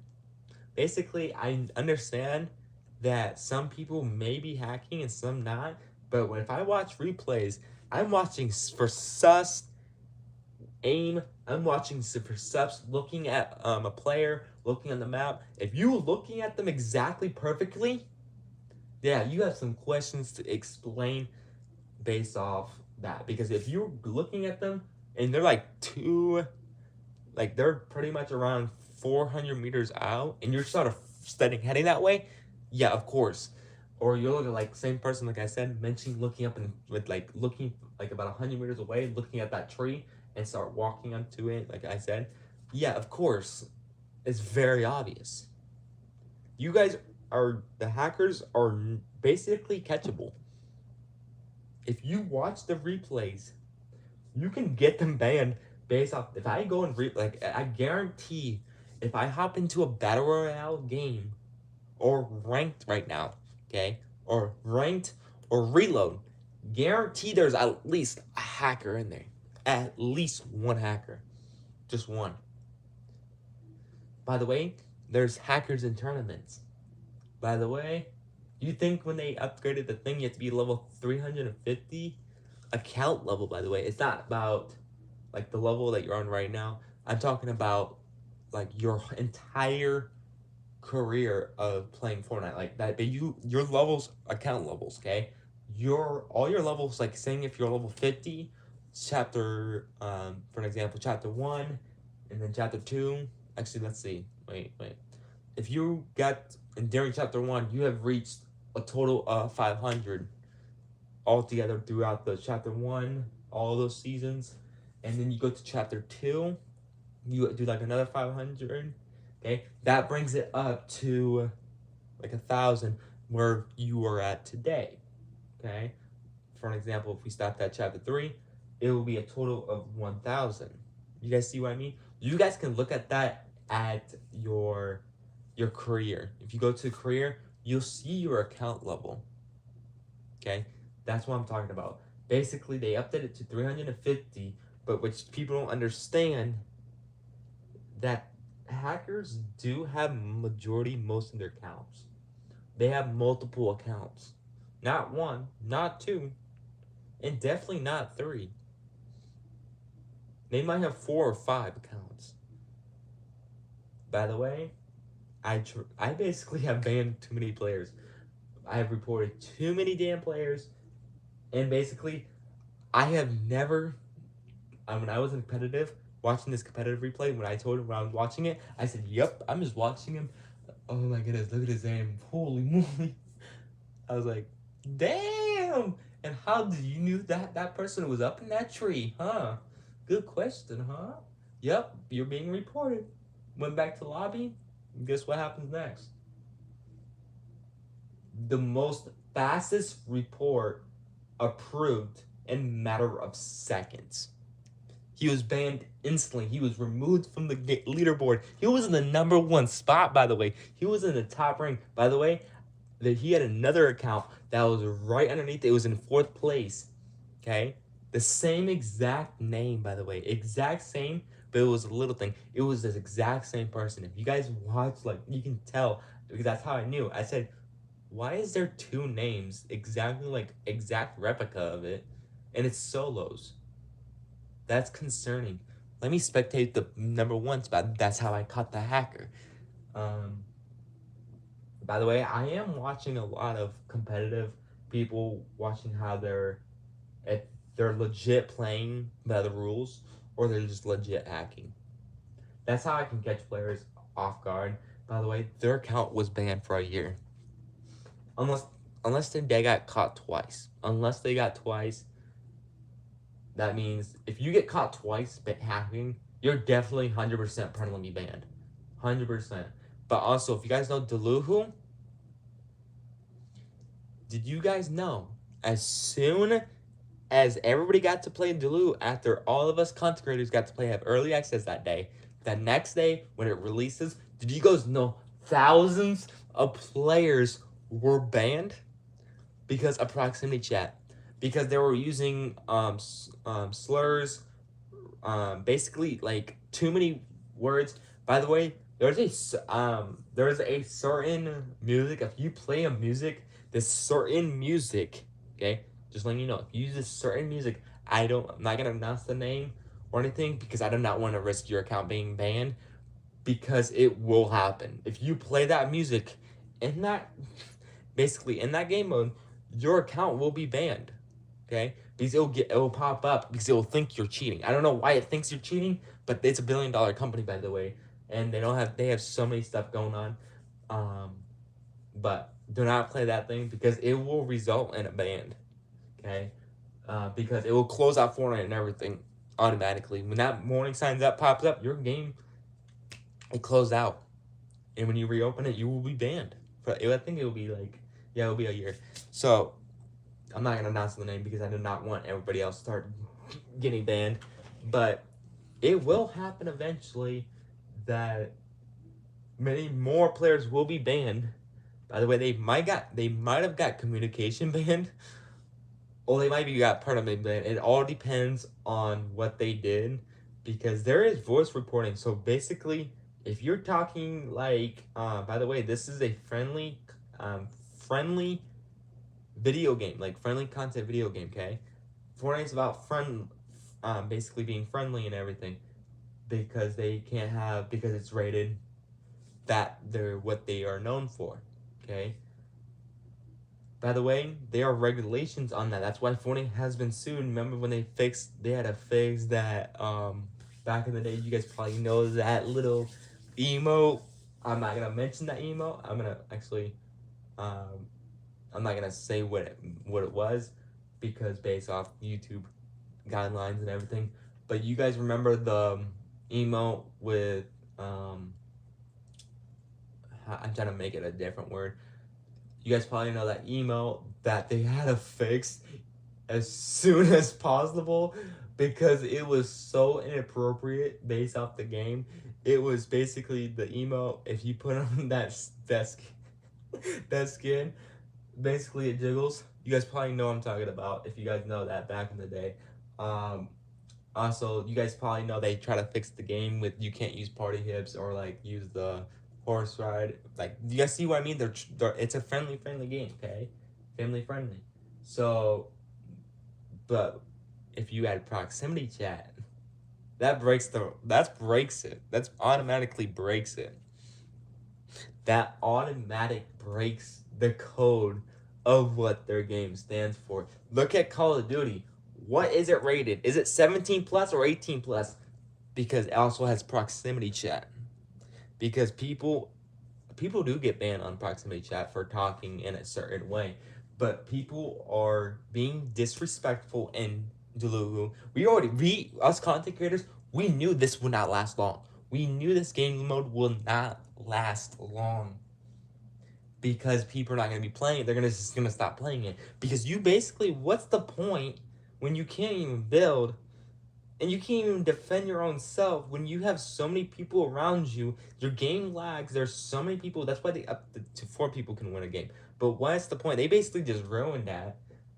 Basically, I understand that some people may be hacking and some not, but if I watch replays, I'm watching for sus aim. I'm watching for sus looking at a player, looking on the map. If you looking at them exactly perfectly, yeah, you have some questions to explain based off that. Because if you're looking at them and they're like they're pretty much around 400 meters out, and you're sort of heading that way, yeah, of course. Or you're looking like same person, like I said, mentioning looking up and with like looking like about 100 meters away, looking at that tree and start walking onto it, like I said, yeah, of course, it's very obvious. You guys the hackers are basically catchable. If you watch the replays, you can get them banned based off. If I go and like I guarantee, if I hop into a battle royale game or ranked right now, okay, or ranked or reload, guarantee there's at least a hacker in there, at least one hacker. Just one. By the way, there's hackers in tournaments. By the way, you think when they upgraded the thing, you have to be level 350? Account level, by the way. It's not about, like, the level that you're on right now. I'm talking about, like, your entire career of playing Fortnite. Like, that, but your levels, account levels, okay? All your levels, like, saying if you're level 50, chapter, for an example, chapter 1, and then chapter 2. Actually, let's see. Wait. If you got, and during chapter 1, you have reached a total of 500 altogether throughout the chapter 1, all those seasons, and then you go to chapter 2, you do like another 500, okay? That brings it up to like 1,000 where you are at today, okay? For an example, if we stopped at chapter 3, it will be a total of 1,000. You guys see what I mean? You guys can look at that at your career. If you go to career, you'll see your account level. Okay, that's what I'm talking about. Basically, they updated it to 350, but which people don't understand that hackers do have most of their accounts. They have multiple accounts. Not one, not two, and definitely not three. They might have 4 or 5 accounts. By the way, I basically have banned too many players. I have reported too many damn players, and basically, I have never. When I was in competitive, watching this competitive replay, when I told him when I was watching it, I said, "Yep, I'm just watching him. Oh my goodness, look at his aim! Holy moly!" I was like, "Damn!" And how did you knew that person was up in that tree, huh? Good question, huh? Yep, you're being reported. Went back to lobby. Guess what happens next? The most fastest report approved in matter of seconds. He was banned instantly. He was removed from the leaderboard. He was in the number 1 spot, by the way. He was in the top rank. By the way, that he had another account that was right underneath. It was in 4th place. Okay? The same exact name, by the way. Exact same, but it was a little thing. It was this exact same person. If you guys watch, like, you can tell, because that's how I knew. I said, why is there 2 names exactly like exact replica of it, and it's solos? That's concerning. Let me spectate the number 1 spot. That's how I caught the hacker. By the way, I am watching a lot of competitive people watching how if they're legit playing by the rules or they're just legit hacking. That's how I can catch players off guard. By the way, their account was banned for a year. Unless they got caught twice. Unless they got twice, that means if you get caught twice hacking, you're definitely 100% permanently banned. 100%. But also, if you guys know Deluhu, did you guys know as soon as everybody got to play Deluhu, after all of us content creators got to play, have early access that day, the next day when it releases, did you guys know thousands of players were banned because of proximity chat? Because they were using slurs, basically like too many words. By the way, there's a certain music. If you play a music, this certain music, okay, just letting you know, if you use this certain music, I'm not gonna announce the name or anything because I do not want to risk your account being banned, because it will happen. If you play that music in that, basically in that game mode, your account will be banned. Okay, because it will pop up because it will think you're cheating. I don't know why it thinks you're cheating, but it's a $1 billion company, by the way, and they have so many stuff going on. But do not play that thing because it will result in a ban. Okay, because it will close out Fortnite and everything automatically. When that warning signs up pops up, your game it closed out, and when you reopen it, you will be banned. I think it will be like, yeah, it'll be a year. So I'm not gonna announce the name because I do not want everybody else to start getting banned, but it will happen eventually that many more players will be banned. By the way, they might have got communication banned, or they might be got permanent banned. It all depends on what they did. because there is voice reporting. So basically, if you're talking like, by the way, this is a friendly video game, like friendly content video game. Okay, Fortnite's about basically being friendly and everything because they can't have because it's rated that they're what they are known for. Okay. By the way, there are regulations on that. That's why Fortnite has been sued. Remember when they had to fix that back in the day, you guys probably know that little emo. I'm not gonna mention that emo. Um I'm not gonna say what it was because based off YouTube guidelines and everything. But you guys remember the emo with um I'm trying to make it a different word. You guys probably know that emo that they had to fix as soon as possible because it was so inappropriate based off the game. It was basically the emo. If you put on that skin, basically it jiggles. You guys probably know what I'm talking about if you guys know that back in the day. Um, Also, you guys probably know they try to fix the game with you can't use party hips or like use the horse ride. Like, you guys see what I mean? It's a friendly game, okay? Family friendly. So, but if you add proximity chat, that breaks it. That's automatically breaks it. That automatic breaks the code of what their game stands for. Look at Call of Duty. What is it rated? Is it 17 plus or 18 plus? Because it also has proximity chat. Because people do get banned on proximity chat for talking in a certain way, but people are being disrespectful and Delulu. We us content creators, we knew this would not last long. We knew this game mode will not last long because people are not gonna be playing it. They're just gonna stop playing it because you basically, what's the point when you can't even build and you can't even defend your own self when you have so many people around you. Your game lags. There's so many people. That's why they up to 4 people can win a game. But what's the point? They basically just ruined that.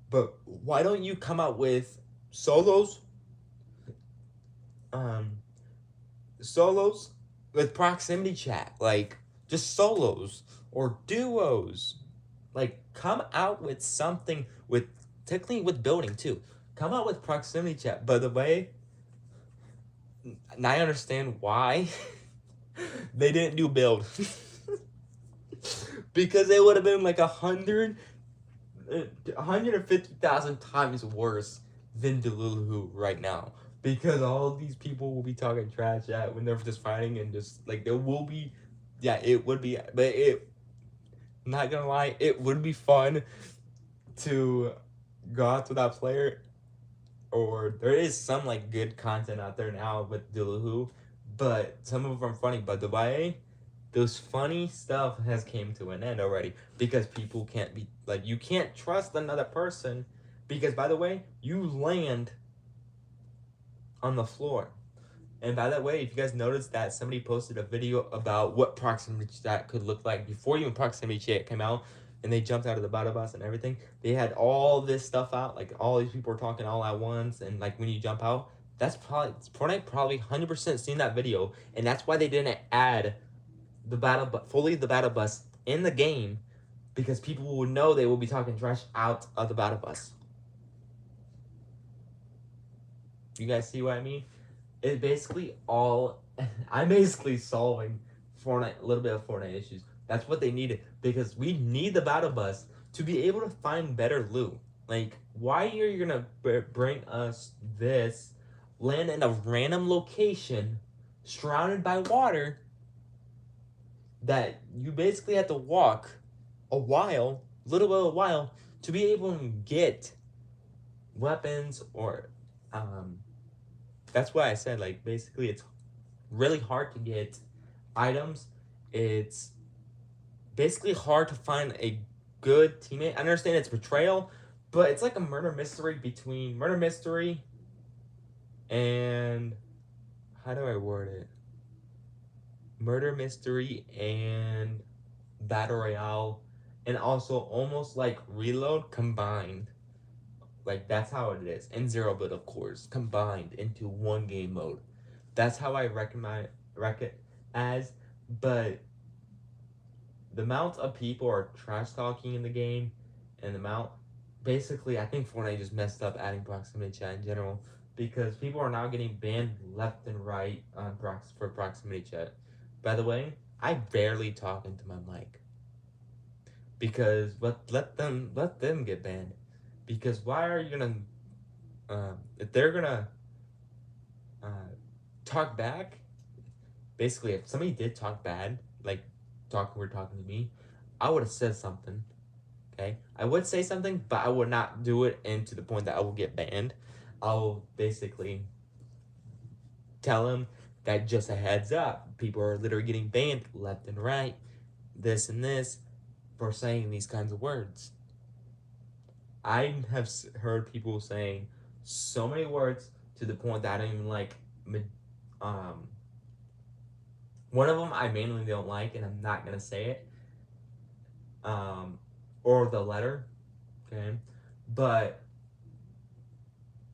But why don't you come out with solos? Um, solos with proximity chat, like just solos or duos. Like come out with something with technically with building too. Come out with proximity chat. By the way, and I understand why they didn't do build because it would have been like 150,000 times worse than Delulu right now because all of these people will be talking trash at when they're just fighting and just like there will be, yeah, it would be, but it, not gonna lie, it would be fun to go out to that player, or there is some like good content out there now with Delulu, but some of them are funny. But the way those funny stuff has came to an end already because people can't be like, you can't trust another person because, by the way, you land on the floor. And by that way, if you guys noticed that somebody posted a video about what proximity chat could look like before even proximity chat came out, and they jumped out of the battle bus and everything, they had all this stuff out, like all these people were talking all at once, and like when you jump out, that's probably Fortnite probably 100% seen that video, and that's why they didn't add the battle bus in the game because people would know they will be talking trash out of the battle bus. You guys see what I mean? It basically all I'm basically solving Fortnite, a little bit of Fortnite issues. That's what they needed because we need the battle bus to be able to find better loot. Like, why are you gonna bring us this, land in a random location, surrounded by water, that you basically have to walk little bit of a while, to be able to get weapons or that's why I said, like, basically it's really hard to get items. It's basically hard to find a good teammate. I understand it's betrayal, but it's like a murder mystery between murder mystery and how do I word it? Murder mystery and battle royale, and also almost like reload combined. Like that's how it is, and zero build of course combined into one game mode. That's how I reckon it as. But the amount of people are trash talking in the game, and the amount, basically, I think Fortnite just messed up adding proximity chat in general, because people are now getting banned left and right on for proximity chat. By the way, I barely talk into my mic because let them get banned, because why are you gonna if they're gonna uh, talk back, basically if somebody did talk bad, like were talking to me, I would have said something. Okay, I would say something, but I would not do it, and to the point that I will get banned. I'll basically tell them that, just a heads up, people are literally getting banned left and right, this and this, for saying these kinds of words. I have heard people saying so many words to the point that I don't even like. Um, one of them I mainly don't like, and I'm not gonna say it. Um, or the letter, okay, but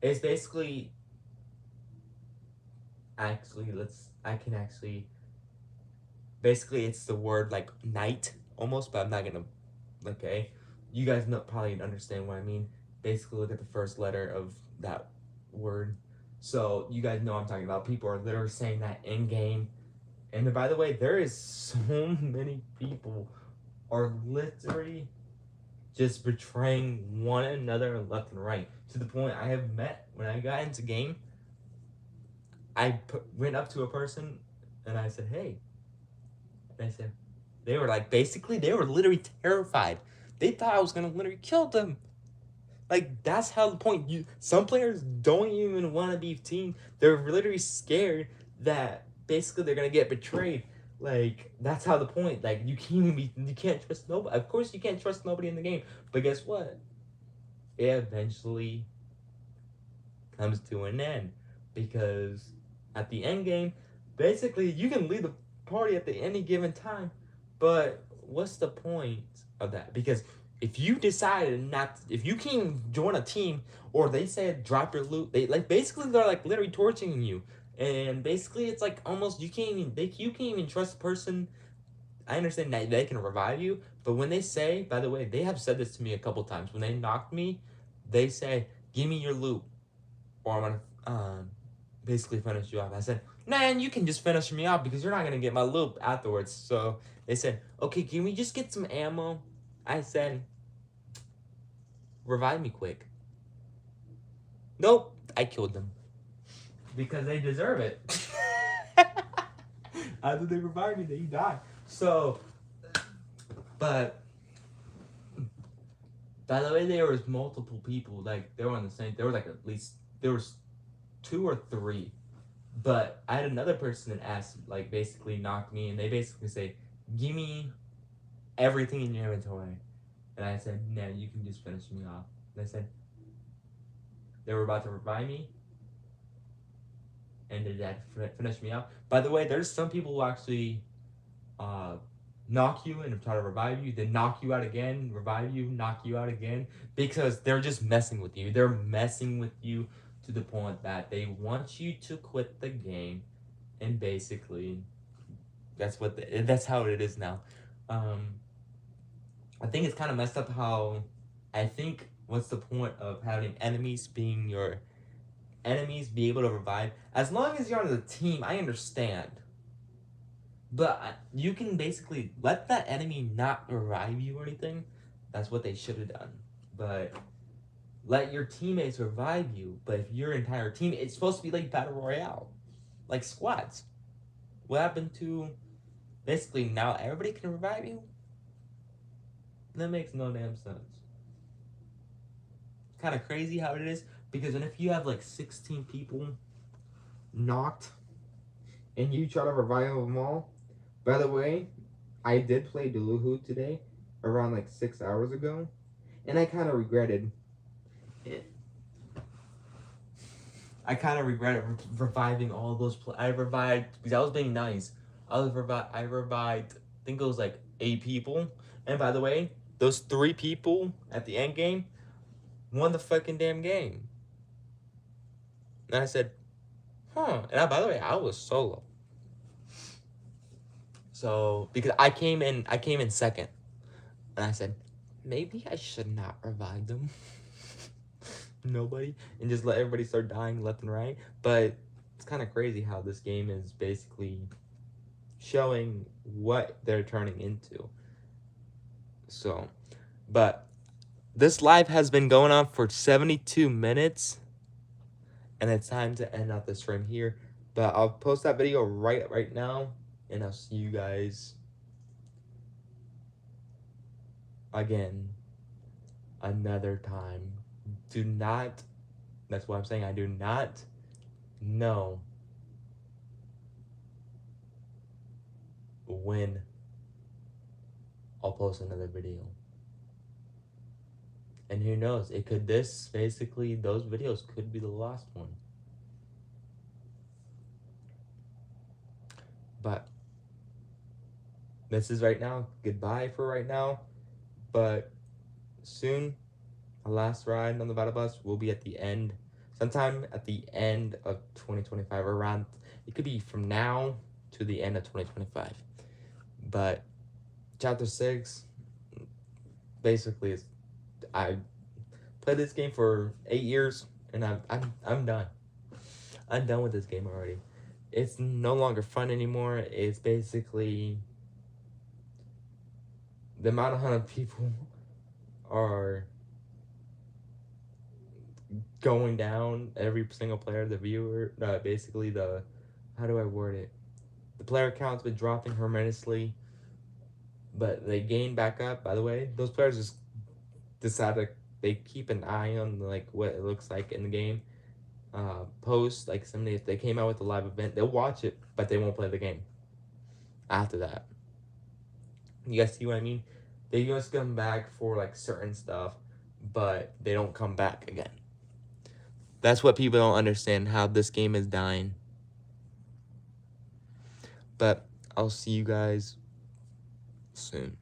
it's basically, actually, I can actually, basically it's the word like night almost, but I'm not gonna, okay, you guys probably understand what I mean. Basically, look at the first letter of that word, so you guys know what I'm talking about. People are literally saying that in game, and by the way, there is so many people are literally just betraying one another left and right, to the point I have met, when I got into game, went up to a person and I said, hey. And I said, they were like, basically, they were literally terrified. They thought I was going to literally kill them. Like, that's how the point. Some players don't even want to be team. They're literally scared that basically they're going to get betrayed. Like, that's how the point. Like, you can't trust nobody. Of course, you can't trust nobody in the game. But guess what? It eventually comes to an end, because at the end game, basically you can leave the party at any given time, but what's the point of that? Because if you decided not if you can't join a team, or they said drop your loot, they like basically they're like literally torturing you, and basically it's like almost you can't even trust the person. I understand that they can revive you, but when they say, by the way, they have said this to me a couple times, when they knocked me, they say, give me your loot, or I'm gonna basically finish you off. I said, man, you can just finish me off because you're not gonna get my loot afterwards. So they said, okay, can we just get some ammo? I said, revive me quick. Nope, I killed them because they deserve it. After they revive me, they die. So, but by the way, there was multiple people, like they were on the same. There were like at least there was 2 or 3. But I had another person that asked, like, basically knocked me, and they basically say, give me everything in your inventory. And I said, no, you can just finish me off. And they said, they were about to revive me, and they had to finish me off. By the way, there's some people who actually knock you and try to revive you, then knock you out again, revive you, knock you out again, because they're just messing with you. They're messing with you to the point that they want you to quit the game, and basically that's how it is now. I think it's kind of messed up how, I think, what's the point of having enemies being your enemies, be able to revive? As long as you're on the team, I understand, but you can basically let that enemy not revive you or anything. That's what they should have done. But let your teammates revive you. But if your entire team, it's supposed to be like battle royale, like squads. What happened to basically now everybody can revive you? That makes no damn sense. It's kind of crazy how it is, because then if you have like 16 people knocked and you try to revive them all. By the way, I did play Duluhu today around like 6 hours ago, and I kind of regretted it. I kind of regretted reviving all those. I revived because I was being nice. I revived. I think it was like 8 people. And by the way, those 3 people at the end game won the fucking damn game. And I said, And by the way, I was solo. So because I came in second, and I said, maybe I should not revive them. Nobody, and just let everybody start dying left and right. But it's kind of crazy how this game is basically showing what they're turning into. So, but this live has been going on for 72 minutes, and it's time to end out the stream here. But I'll post that video right now, and I'll see you guys again another time. Do not, that's what I'm saying, I do not know when I'll post another video. And who knows, those videos could be the last one. But this is right now, goodbye for right now. But soon, our last ride on the battle bus will be at the end, sometime at the end of 2025, around, it could be from now to the end of 2025. But chapter 6, basically, is I played this game for 8 years, and I'm done. I'm done with this game already. It's no longer fun anymore. It's basically the amount of people are going down. Every single player, the viewer, basically the, how do I word it? The player count's been dropping horrendously, but they gain back up. By the way, those players just decide to, they keep an eye on like what it looks like in the game. Post, like somebody, if they came out with a live event, they'll watch it, but they won't play the game after that. You guys see what I mean? They just come back for like certain stuff, but they don't come back again. That's what people don't understand, how this game is dying. But I'll see you guys soon.